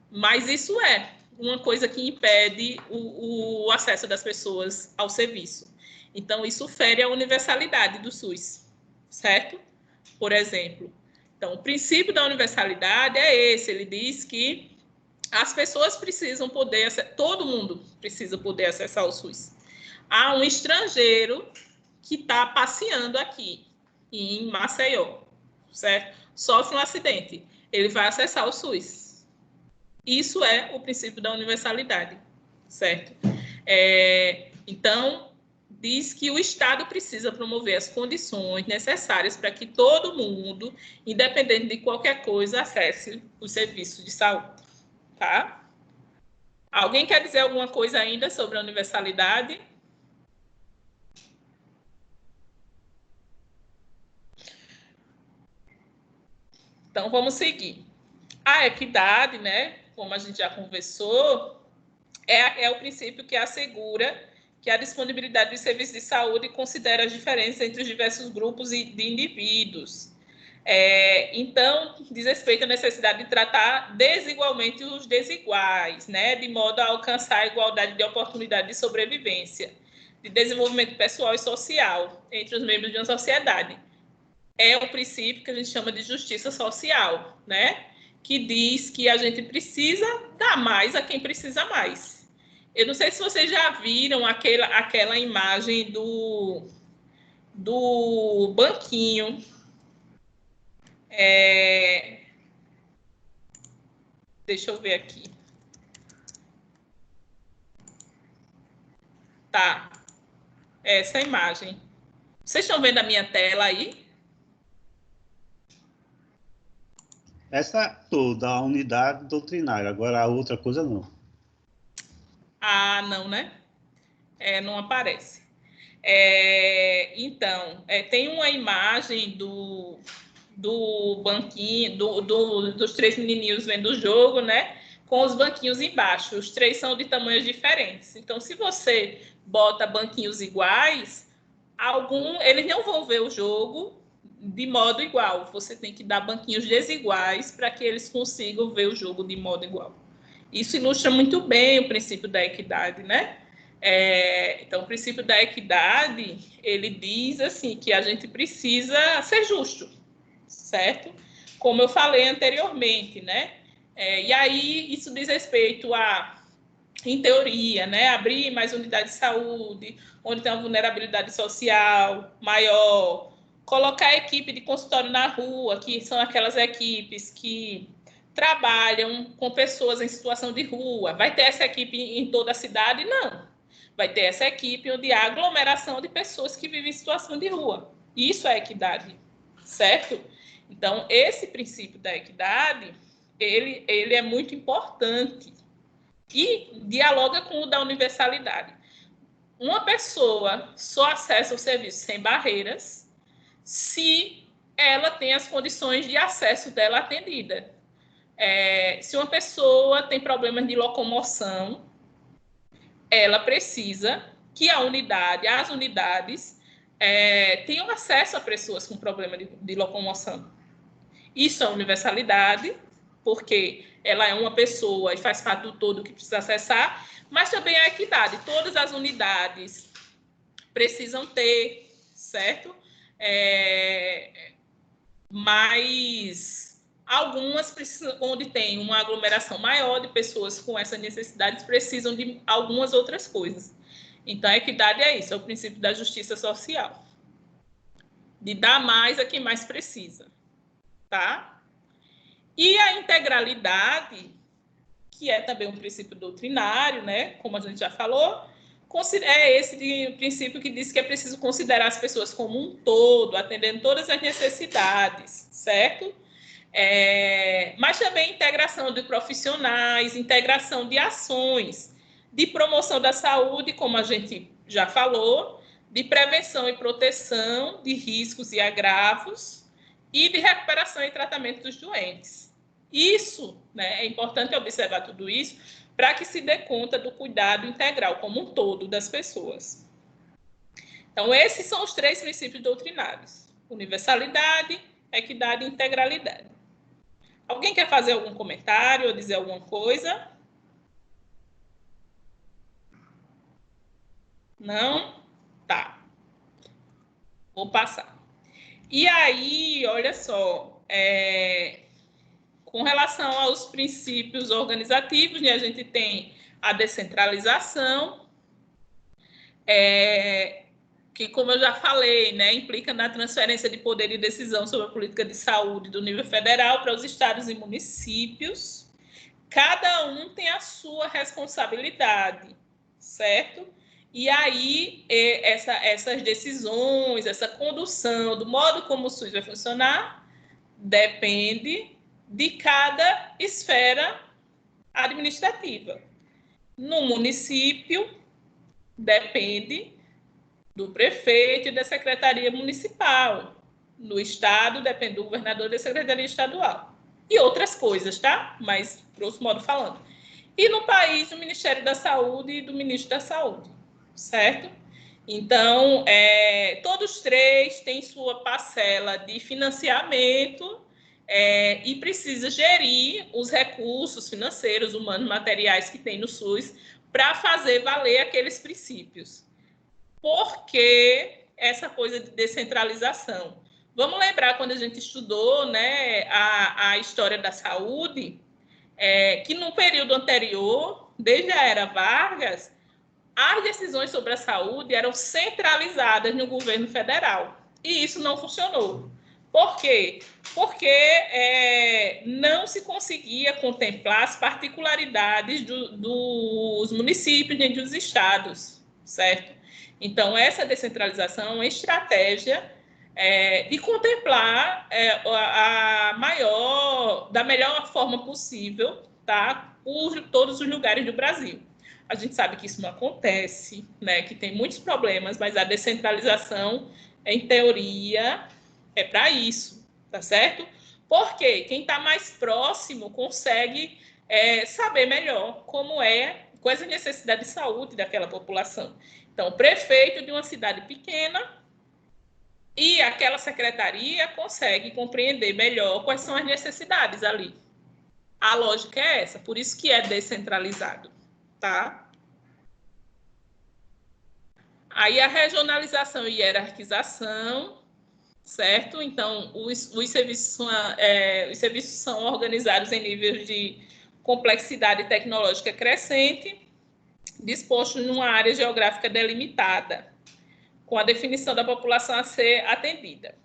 Mas isso é uma coisa que impede o acesso das pessoas ao serviço. Então, isso fere a universalidade do SUS, certo? Por exemplo. Então, o princípio da universalidade é esse, ele diz que as pessoas precisam poder, todo mundo precisa poder acessar o SUS. Há um estrangeiro que está passeando aqui em Maceió, certo? Sofre um acidente, ele vai acessar o SUS. Isso é o princípio da universalidade, certo? Então, diz que o Estado precisa promover as condições necessárias para que todo mundo, independente de qualquer coisa, acesse os serviços de saúde, tá? Alguém quer dizer alguma coisa ainda sobre a universalidade? Então, vamos seguir. A equidade, né, como a gente já conversou, é o princípio que assegura que a disponibilidade de serviços de saúde considera as diferenças entre os diversos grupos de indivíduos. Então, diz respeito à necessidade de tratar desigualmente os desiguais, né, de modo a alcançar a igualdade de oportunidade de sobrevivência, de desenvolvimento pessoal e social entre os membros de uma sociedade. É um princípio que a gente chama de justiça social, né, que diz que a gente precisa dar mais a quem precisa mais. Eu não sei se vocês já viram aquela imagem do banquinho. Deixa eu ver aqui. Tá. Essa imagem. Vocês estão vendo a minha tela aí? Essa toda a unidade doutrinária. Agora, a outra coisa não. Ah, não, né? Não aparece. Então, tem uma imagem do banquinho, dos três menininhos vendo o jogo, né? Com os banquinhos embaixo. Os três são de tamanhos diferentes. Então, se você bota banquinhos iguais, eles não vão ver o jogo de modo igual. Você tem que dar banquinhos desiguais para que eles consigam ver o jogo de modo igual. Isso ilustra muito bem o princípio da equidade, né? Então, o princípio da equidade, ele diz assim, que a gente precisa ser justo, certo? Como eu falei anteriormente, né? E aí, isso diz respeito a, em teoria, né? Abrir mais unidades de saúde, onde tem uma vulnerabilidade social maior, colocar a equipe de consultório na rua, que são aquelas equipes que trabalham com pessoas em situação de rua. Vai ter essa equipe em toda a cidade? Não. Vai ter essa equipe onde há aglomeração de pessoas que vivem em situação de rua. Isso é equidade, certo? Então, esse princípio da equidade, ele é muito importante e dialoga com o da universalidade. Uma pessoa só acessa o serviço sem barreiras se ela tem as condições de acesso dela atendida. Se uma pessoa tem problemas de locomoção, ela precisa que as unidades tenham acesso a pessoas com problema de locomoção. Isso é universalidade, porque ela é uma pessoa e faz parte do todo que precisa acessar, mas também a equidade. Todas as unidades precisam ter, certo? Mas algumas precisam, onde tem uma aglomeração maior de pessoas com essas necessidades, precisam de algumas outras coisas. Então, a equidade é isso, é o princípio da justiça social. De dar mais a quem mais precisa, tá? E a integralidade, que é também um princípio doutrinário, né? Como a gente já falou, é esse princípio que diz que é preciso considerar as pessoas como um todo, atendendo todas as necessidades, certo? Mas também integração de profissionais, integração de ações de promoção da saúde, como a gente já falou, de prevenção e proteção de riscos e agravos e de recuperação e tratamento dos doentes, Isso, né, é importante observar tudo isso para que se dê conta do cuidado integral como um todo das pessoas. Então, esses são os 3 princípios doutrinários: universalidade, equidade e integralidade. Alguém quer fazer algum comentário ou dizer alguma coisa? Não? Tá. Vou passar. E aí, olha só, com relação aos princípios organizativos, né, a gente tem a descentralização, que, como eu já falei, né, implica na transferência de poder e decisão sobre a política de saúde do nível federal para os estados e municípios. Cada um tem a sua responsabilidade, certo? E aí, essas decisões, essa condução, do modo como o SUS vai funcionar, depende de cada esfera administrativa. No município, depende do prefeito e da secretaria municipal. No estado, depende do governador e da secretaria estadual. E outras coisas, tá? Mas, grosso modo falando. E no país, do Ministério da Saúde e do Ministro da Saúde, certo? Então, todos 3 têm sua parcela de financiamento e precisa gerir os recursos financeiros, humanos, materiais que tem no SUS para fazer valer aqueles princípios. Por que essa coisa de descentralização? Vamos lembrar, quando a gente estudou, né, a história da saúde, que no período anterior, desde a era Vargas, as decisões sobre a saúde eram centralizadas no governo federal. E isso não funcionou. Por quê? Porque não se conseguia contemplar as particularidades dos municípios e dos estados, certo? Então, essa descentralização é uma estratégia de contemplar da melhor forma possível, tá, por todos os lugares do Brasil. A gente sabe que isso não acontece, né, que tem muitos problemas, mas a descentralização, em teoria, é para isso, tá certo? Porque quem está mais próximo consegue saber melhor quais as necessidades de saúde daquela população. Então, o prefeito de uma cidade pequena e aquela secretaria consegue compreender melhor quais são as necessidades ali. A lógica é essa, por isso que é descentralizado, tá? Aí a regionalização e hierarquização, certo? Então, os serviços são organizados em níveis de complexidade tecnológica crescente, dispostos numa área geográfica delimitada, com a definição da população a ser atendida.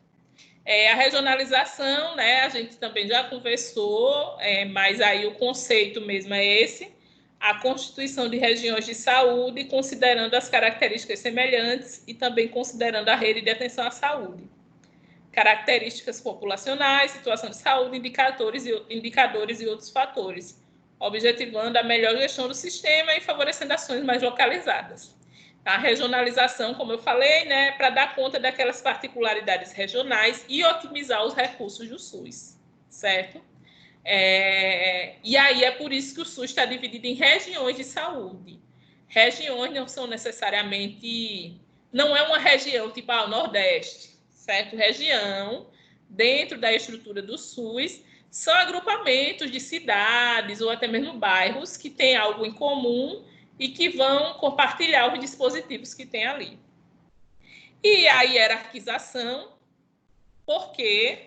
A regionalização, né, a gente também já conversou, mas aí o conceito mesmo é esse: a constituição de regiões de saúde, considerando as características semelhantes e também considerando a rede de atenção à saúde, características populacionais, situação de saúde, indicadores e outros fatores, objetivando a melhor gestão do sistema e favorecendo ações mais localizadas. A regionalização, como eu falei, né, para dar conta daquelas particularidades regionais e otimizar os recursos do SUS, certo? E aí é por isso que o SUS está dividido em regiões de saúde. Regiões não são necessariamente... Não é uma região tipo o Nordeste, certo? Região, dentro da estrutura do SUS, são agrupamentos de cidades ou até mesmo bairros que têm algo em comum e que vão compartilhar os dispositivos que tem ali. E a hierarquização, porque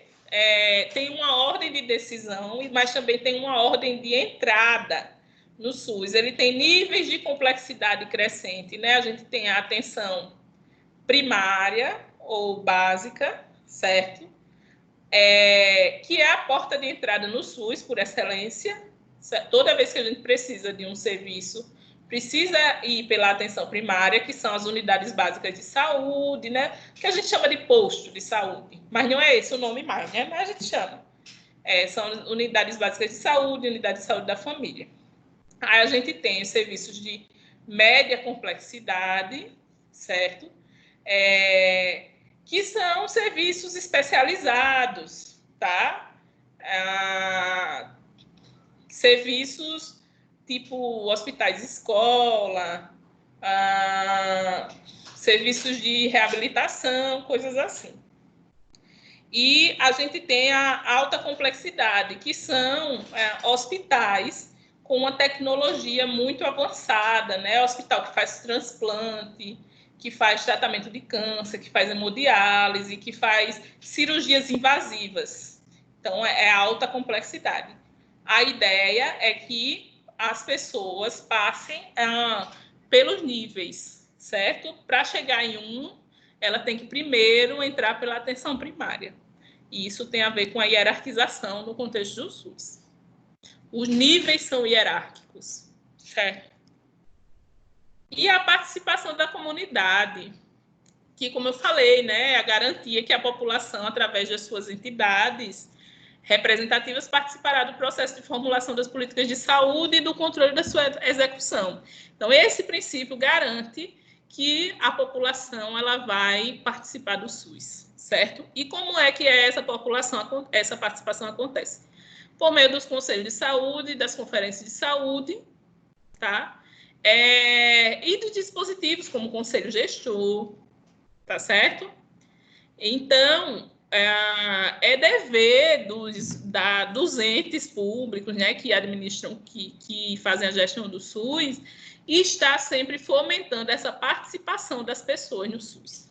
tem uma ordem de decisão, mas também tem uma ordem de entrada no SUS. Ele tem níveis de complexidade crescente, né? A gente tem a atenção primária ou básica, certo? Que é a porta de entrada no SUS, por excelência. Toda vez que a gente precisa de um serviço, precisa ir pela atenção primária, que são as unidades básicas de saúde, né? Que a gente chama de posto de saúde, mas não é esse o nome mais, né? Mas a gente chama. São unidades básicas de saúde, unidade de saúde da família. Aí a gente tem os serviços de média complexidade, certo? Que são serviços especializados, tá? serviços tipo hospitais escola, serviços de reabilitação, coisas assim. E a gente tem a alta complexidade, que são hospitais com uma tecnologia muito avançada, né? Hospital que faz transplante, que faz tratamento de câncer, que faz hemodiálise, que faz cirurgias invasivas. Então, é alta complexidade. A ideia é que as pessoas passem pelos níveis, certo? Para chegar em um, ela tem que primeiro entrar pela atenção primária. E isso tem a ver com a hierarquização no contexto do SUS. Os níveis são hierárquicos, certo? E a participação da comunidade, que, como eu falei, né, a garantia que a população, através das suas entidades representativas, participará do processo de formulação das políticas de saúde e do controle da sua execução. Então, esse princípio garante que a população ela vai participar do SUS, certo? E como é que essa participação acontece? Por meio dos conselhos de saúde, das conferências de saúde, tá? E dos dispositivos, como o conselho gestor, tá certo? Então, é dever dos entes públicos, né, que administram, que fazem a gestão do SUS, e estar sempre fomentando essa participação das pessoas no SUS.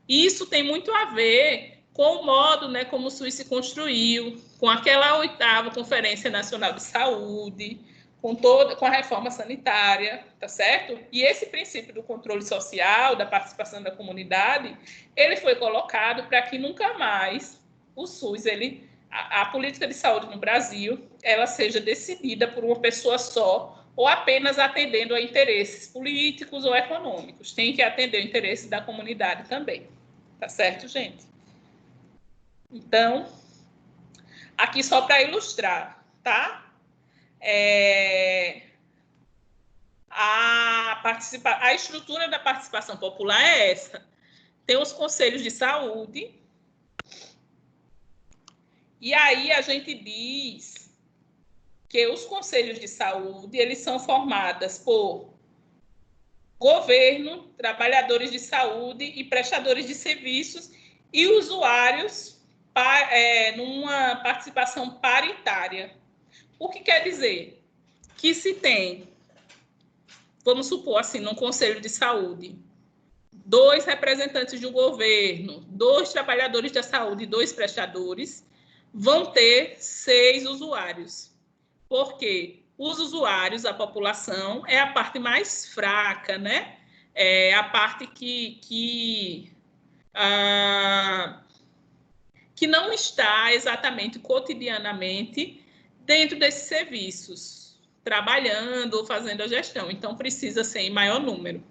Isso tem muito a ver com o modo, né, como o SUS se construiu, com aquela 8ª Conferência Nacional de Saúde, com a reforma sanitária, tá certo? E esse princípio do controle social, da participação da comunidade, ele foi colocado para que nunca mais o SUS, a política de saúde no Brasil, ela seja decidida por uma pessoa só, ou apenas atendendo a interesses políticos ou econômicos. Tem que atender o interesse da comunidade também. Tá certo, gente? Então, aqui só para ilustrar, tá? A estrutura da participação popular é essa. Tem os conselhos de saúde, e aí a gente diz que os conselhos de saúde, eles são formados por governo, trabalhadores de saúde e prestadores de serviços e usuários numa participação paritária. O que quer dizer? Que se tem, vamos supor assim, num conselho de saúde, 2 representantes do governo, 2 trabalhadores da saúde e 2 prestadores, vão ter 6 usuários. Porque os usuários, a população, é a parte mais fraca, né? É a parte que não está exatamente cotidianamente dentro desses serviços, trabalhando ou fazendo a gestão. Então, precisa ser em maior número.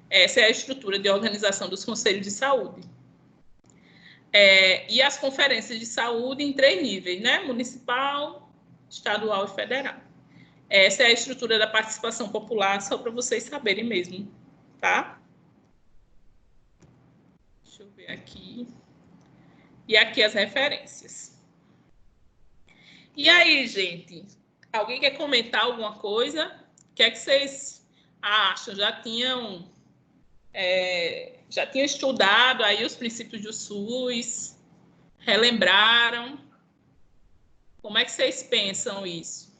Essa é a estrutura de organização dos conselhos de saúde. E as conferências de saúde em 3 níveis, né? Municipal, estadual e federal. Essa é a estrutura da participação popular, só para vocês saberem mesmo, tá? Deixa eu ver aqui. E aqui as referências. E aí, gente? Alguém quer comentar alguma coisa? O que é que vocês acham? Já tinham estudado aí os princípios do SUS? Relembraram? Como é que vocês pensam isso?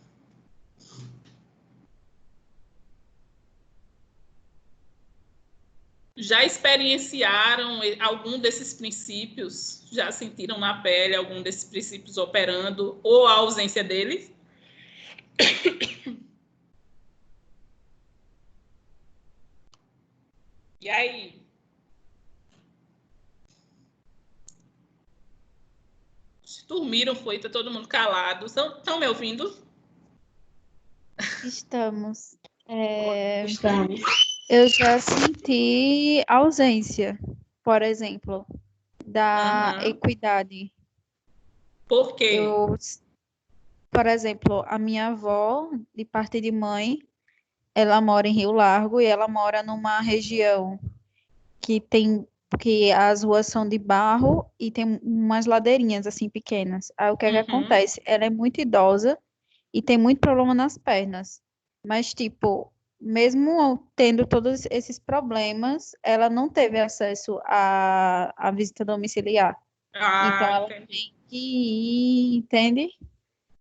Já experienciaram algum desses princípios? Já sentiram na pele algum desses princípios operando ou a ausência deles? E aí? Dormiram, foi? Tá todo mundo calado. Estão me ouvindo? Estamos. Estamos. Eu já senti ausência, por exemplo, da equidade. Por quê? Por exemplo, a minha avó, de parte de mãe, ela mora em Rio Largo e ela mora numa região que as ruas são de barro e tem umas ladeirinhas assim pequenas. Aí o que é que acontece? Ela é muito idosa e tem muito problema nas pernas. Mas, tipo, mesmo tendo todos esses problemas, ela não teve acesso à visita domiciliar. Então, ela entendi. tem que ir, entende?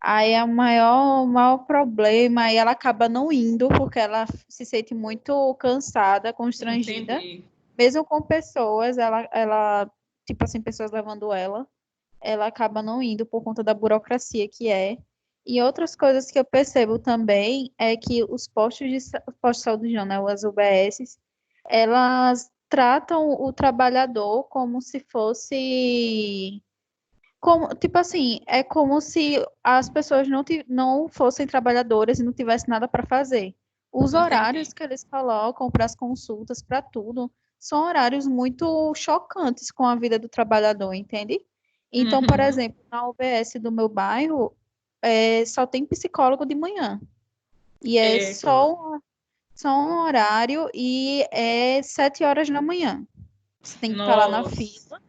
Aí é o maior problema, aí ela acaba não indo, porque ela se sente muito cansada, constrangida. Entendi. Mesmo com pessoas, ela, tipo assim, pessoas levando ela acaba não indo por conta da burocracia que é. E outras coisas que eu percebo também é que os postos de saúde, não, né, as UBSs, elas tratam o trabalhador como se fosse tipo assim, é como se as pessoas não fossem trabalhadoras e não tivessem nada para fazer. Os horários Entendi. que eles colocam para as consultas, para tudo, são horários muito chocantes com a vida do trabalhador, entende? Então, por Uhum. exemplo, na UBS do meu bairro, só tem psicólogo de manhã. E é só um horário e é 7 horas da manhã. Você tem que estar lá na Nossa. fila.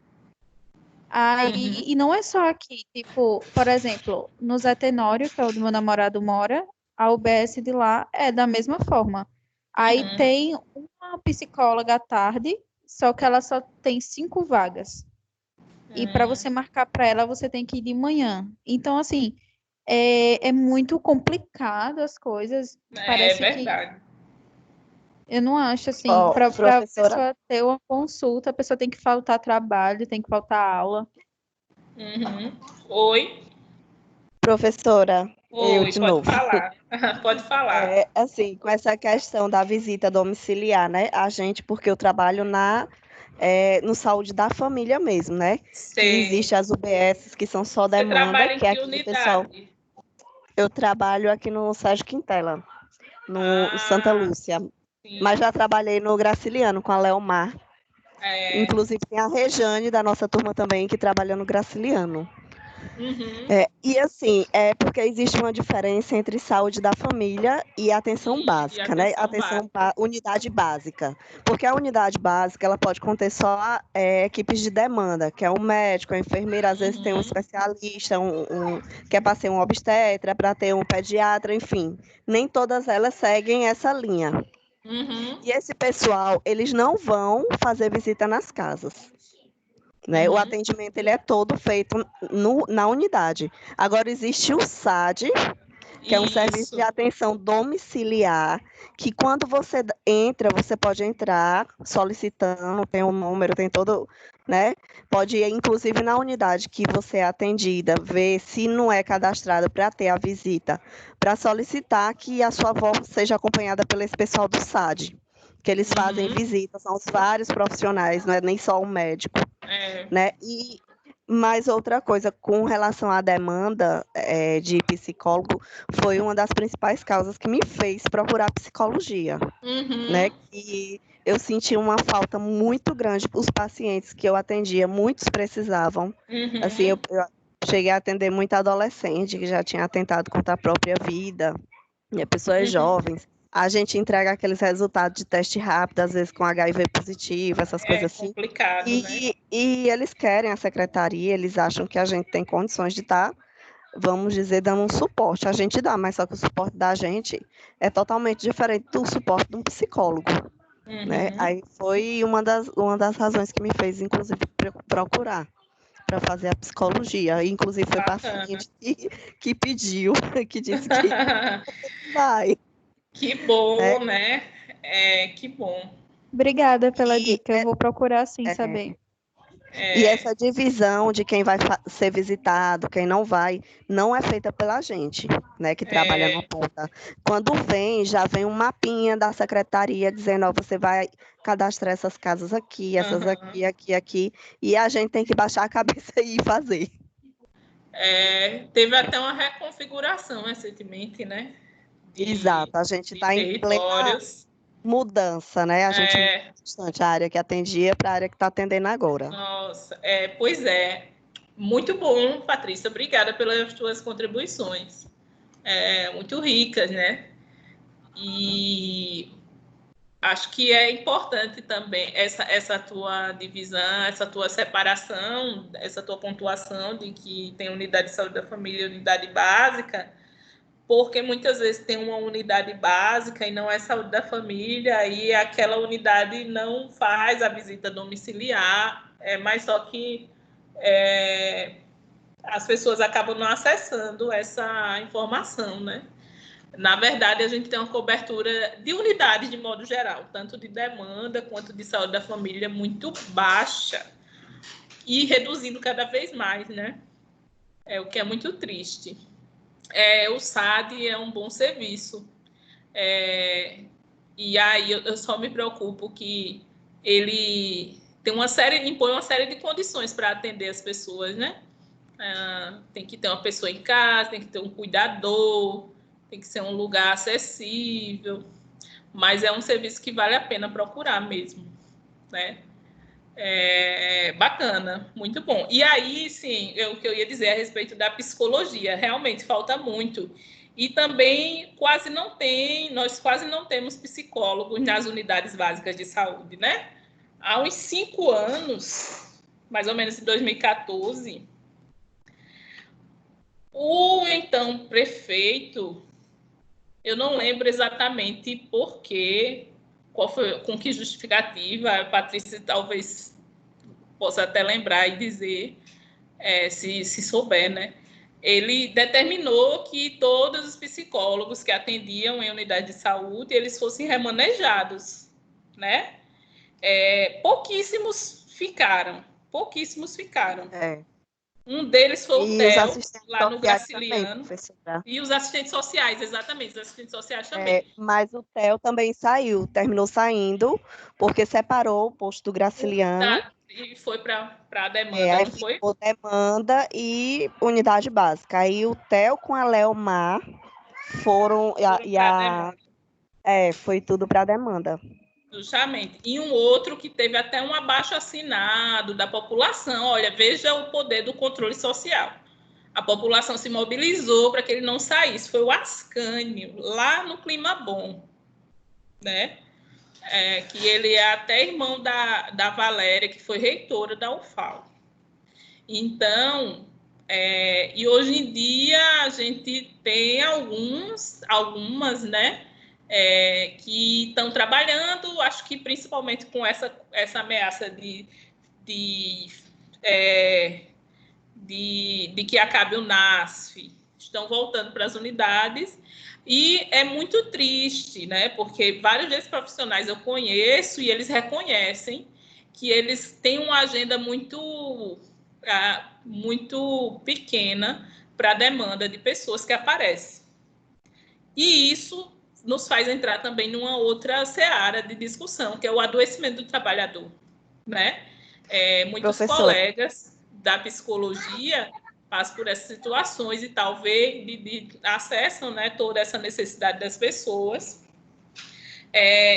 Aí, e não é só aqui, tipo, por exemplo, no Zé Tenório, que é onde meu namorado mora, a UBS de lá é da mesma forma. Aí tem uma psicóloga à tarde, só que ela só tem 5 vagas. E para você marcar para ela, você tem que ir de manhã. Então, assim, é muito complicado as coisas. Parece verdade. eu não acho assim, Ó, para a professora, pessoa ter uma consulta, a pessoa tem que faltar trabalho, tem que faltar aula. Oi? professora, eu Oi, de pode novo. falar. Pode falar. Assim, com essa questão da visita domiciliar, né? A gente, porque eu trabalho no saúde da família mesmo, né? Que Sei. existe as UBSs que são só Você demanda, trabalha em que é que aquele pessoal. unidade? Eu trabalho aqui no Sérgio Quintela, no Santa Ah, Lúcia, mas sim. já trabalhei no Graciliano com a Leomar. É. Inclusive tem a Rejane da nossa turma também que trabalha no Graciliano. Uhum. E assim, é porque existe uma diferença entre saúde da família e atenção E básica, né? atenção básica. Unidade básica. Porque a unidade básica, ela pode conter só equipes de demanda, que é um médico, a enfermeira, às vezes tem um especialista, que é para ser um obstetra, para ter um pediatra, enfim. Nem todas elas seguem essa linha. E esse pessoal, eles não vão fazer visita nas casas. Né? O atendimento ele é todo feito na unidade. Agora, existe o SAD, que é um serviço de Isso. atenção domiciliar, que quando você entra, você pode entrar solicitando, tem um número, tem todo, né? Pode ir, inclusive, na unidade que você é atendida, ver se não é cadastrado para ter a visita, para solicitar que a sua avó seja acompanhada pelo esse pessoal do SAD, que eles fazem visitas, são os vários profissionais, não é nem só o médico. Né? E mais outra coisa, com relação à demanda de psicólogo, foi uma das principais causas que me fez procurar psicologia, né? Que eu senti uma falta muito grande. Os pacientes que eu atendia, muitos precisavam. Assim, eu cheguei a atender muita adolescente que já tinha atentado contra a própria vida, pessoas jovens. A gente entrega aqueles resultados de teste rápido, às vezes com HIV positivo, essas coisas assim. Complicado, né? E eles querem a secretaria, eles acham que a gente tem condições de estar, vamos dizer, dando um suporte. A gente dá, mas só que o suporte da gente é totalmente diferente do suporte de um psicólogo. Né? Aí foi uma das razões que me fez, inclusive, procurar para fazer a psicologia. Inclusive, foi paciente que pediu, que disse que vai. Que bom, né? Que bom. Obrigada pela dica, eu vou procurar sim saber. E essa divisão de quem vai ser visitado, quem não vai, não é feita pela gente, né, que trabalha na ponta. Quando vem, já vem um mapinha da secretaria dizendo, ó, você vai cadastrar essas casas aqui, essas aqui, e a gente tem que baixar a cabeça e fazer. Teve até uma reconfiguração recentemente, né? Exato, a gente está em plena mudança, né? A gente muda bastante a área que atendia para a área que está atendendo agora. Nossa, pois é. Muito bom, Patrícia. Obrigada pelas tuas contribuições. Muito ricas, né? E acho que é importante também essa tua divisão, essa tua separação, essa tua pontuação de que tem unidade de saúde da família e unidade básica, porque muitas vezes tem uma unidade básica e não é saúde da família, e aquela unidade não faz a visita domiciliar, mas só que as pessoas acabam não acessando essa informação, né? Na verdade, a gente tem uma cobertura de unidades de modo geral, tanto de demanda quanto de saúde da família muito baixa e reduzindo cada vez mais, né? O que é muito triste. O SAD é um bom serviço. E aí eu só me preocupo que ele impõe uma série de condições para atender as pessoas, né? Tem que ter uma pessoa em casa, tem que ter um cuidador, tem que ser um lugar acessível, mas é um serviço que vale a pena procurar mesmo, né? Bacana, muito bom. E aí, sim, o que eu ia dizer a respeito da psicologia, realmente falta muito. E também nós quase não temos psicólogos nas unidades básicas de saúde, né? Há uns 5 anos, mais ou menos em 2014, o então prefeito, eu não lembro exatamente por quê, com que justificativa, a Patrícia talvez possa até lembrar e dizer, se souber, né? Ele determinou que todos os psicólogos que atendiam em unidade de saúde, eles fossem remanejados, né? Pouquíssimos ficaram. Um deles foi o Theo, lá no Graciliano. Também, e os assistentes sociais, exatamente, os assistentes sociais também. Mas o Theo também terminou saindo, porque separou o posto do Graciliano. E foi para a demanda, não foi? Demanda e unidade básica. Aí o Theo com a Leomar foram foi tudo para a demanda. Justamente. E um outro que teve até um abaixo-assinado da população. Olha, veja o poder do controle social. A população se mobilizou para que ele não saísse. Foi o Ascânio, lá no Clima Bom, né? Que ele é até irmão da Valéria, que foi reitora da UFAL. Então, e hoje em dia a gente tem algumas, né? Que estão trabalhando, acho que principalmente com essa ameaça de que acabe o NASF, estão voltando para as unidades, e é muito triste, né? Porque vários desses profissionais eu conheço e eles reconhecem que eles têm uma agenda muito pequena para a demanda de pessoas que aparecem. E isso nos faz entrar também numa outra seara de discussão, que é o adoecimento do trabalhador, né? Muitos colegas da psicologia passam por essas situações e talvez acessam, né, toda essa necessidade das pessoas,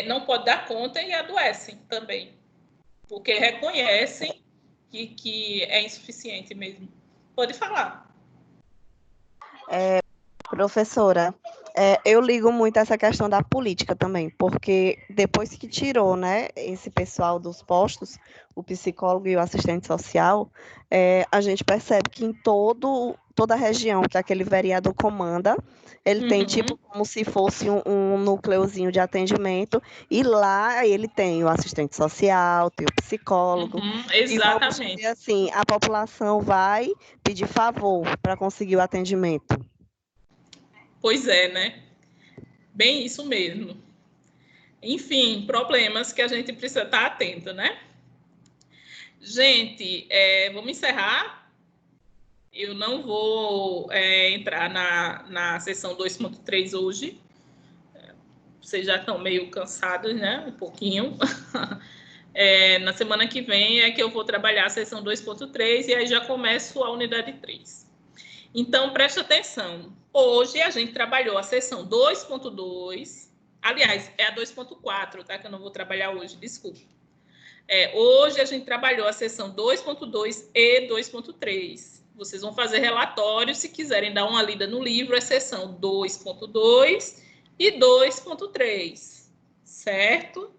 não pode dar conta e adoecem também, porque reconhecem que é insuficiente mesmo. Pode falar. Professora, eu ligo muito a essa questão da política também, porque depois que tirou, né, esse pessoal dos postos, o psicólogo e o assistente social, a gente percebe que em toda a região que aquele vereador comanda, ele tem tipo como se fosse um núcleozinho de atendimento, e lá ele tem o assistente social, tem o psicólogo. Exatamente. E assim, a população vai pedir favor para conseguir o atendimento. Pois é, né? Bem isso mesmo. Enfim, problemas que a gente precisa estar atento, né? Gente, vamos encerrar. Eu não vou entrar na sessão 2.3 hoje. Vocês já estão meio cansados, né? Um pouquinho. Na semana que vem é que eu vou trabalhar a sessão 2.3 e aí já começo a unidade 3. Então, preste atenção. Hoje a gente trabalhou a sessão 2.2. Aliás, é a 2.4, tá? Que eu não vou trabalhar hoje, desculpa. Hoje a gente trabalhou a sessão 2.2 e 2.3. Vocês vão fazer relatório, se quiserem dar uma lida no livro, é sessão 2.2 e 2.3, certo?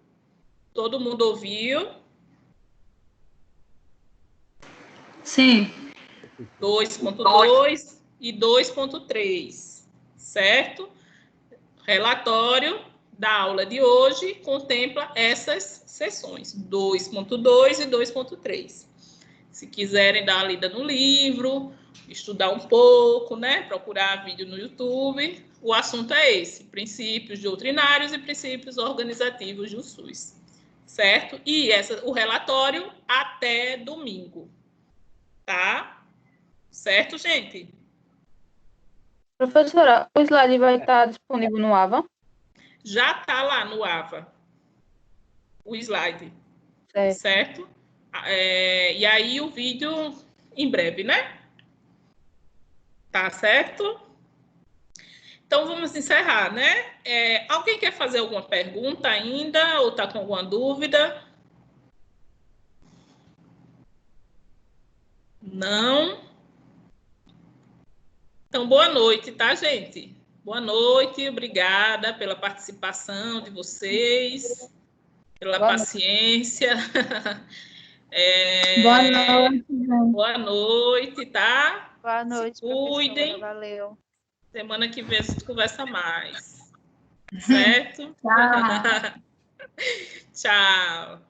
Todo mundo ouviu? Sim. 2.2 e 2.3, certo? Relatório da aula de hoje contempla essas sessões, 2.2 e 2.3. Se quiserem dar uma lida no livro, estudar um pouco, né? Procurar vídeo no YouTube, o assunto é esse, princípios doutrinários e princípios organizativos do SUS, certo? E o relatório até domingo, tá? Certo, gente? Professora, o slide vai estar disponível no AVA? Já está lá no AVA, o slide, certo? E aí o vídeo em breve, né? Tá certo? Então, vamos encerrar, né? Alguém quer fazer alguma pergunta ainda ou está com alguma dúvida? Não? Então, boa noite, tá, gente? Boa noite, obrigada pela participação de vocês, pela paciência. Boa noite, gente. Boa noite, tá? Boa noite, se cuidem. professora. Valeu. Semana que vem a gente conversa mais. Certo? Tchau. Tchau.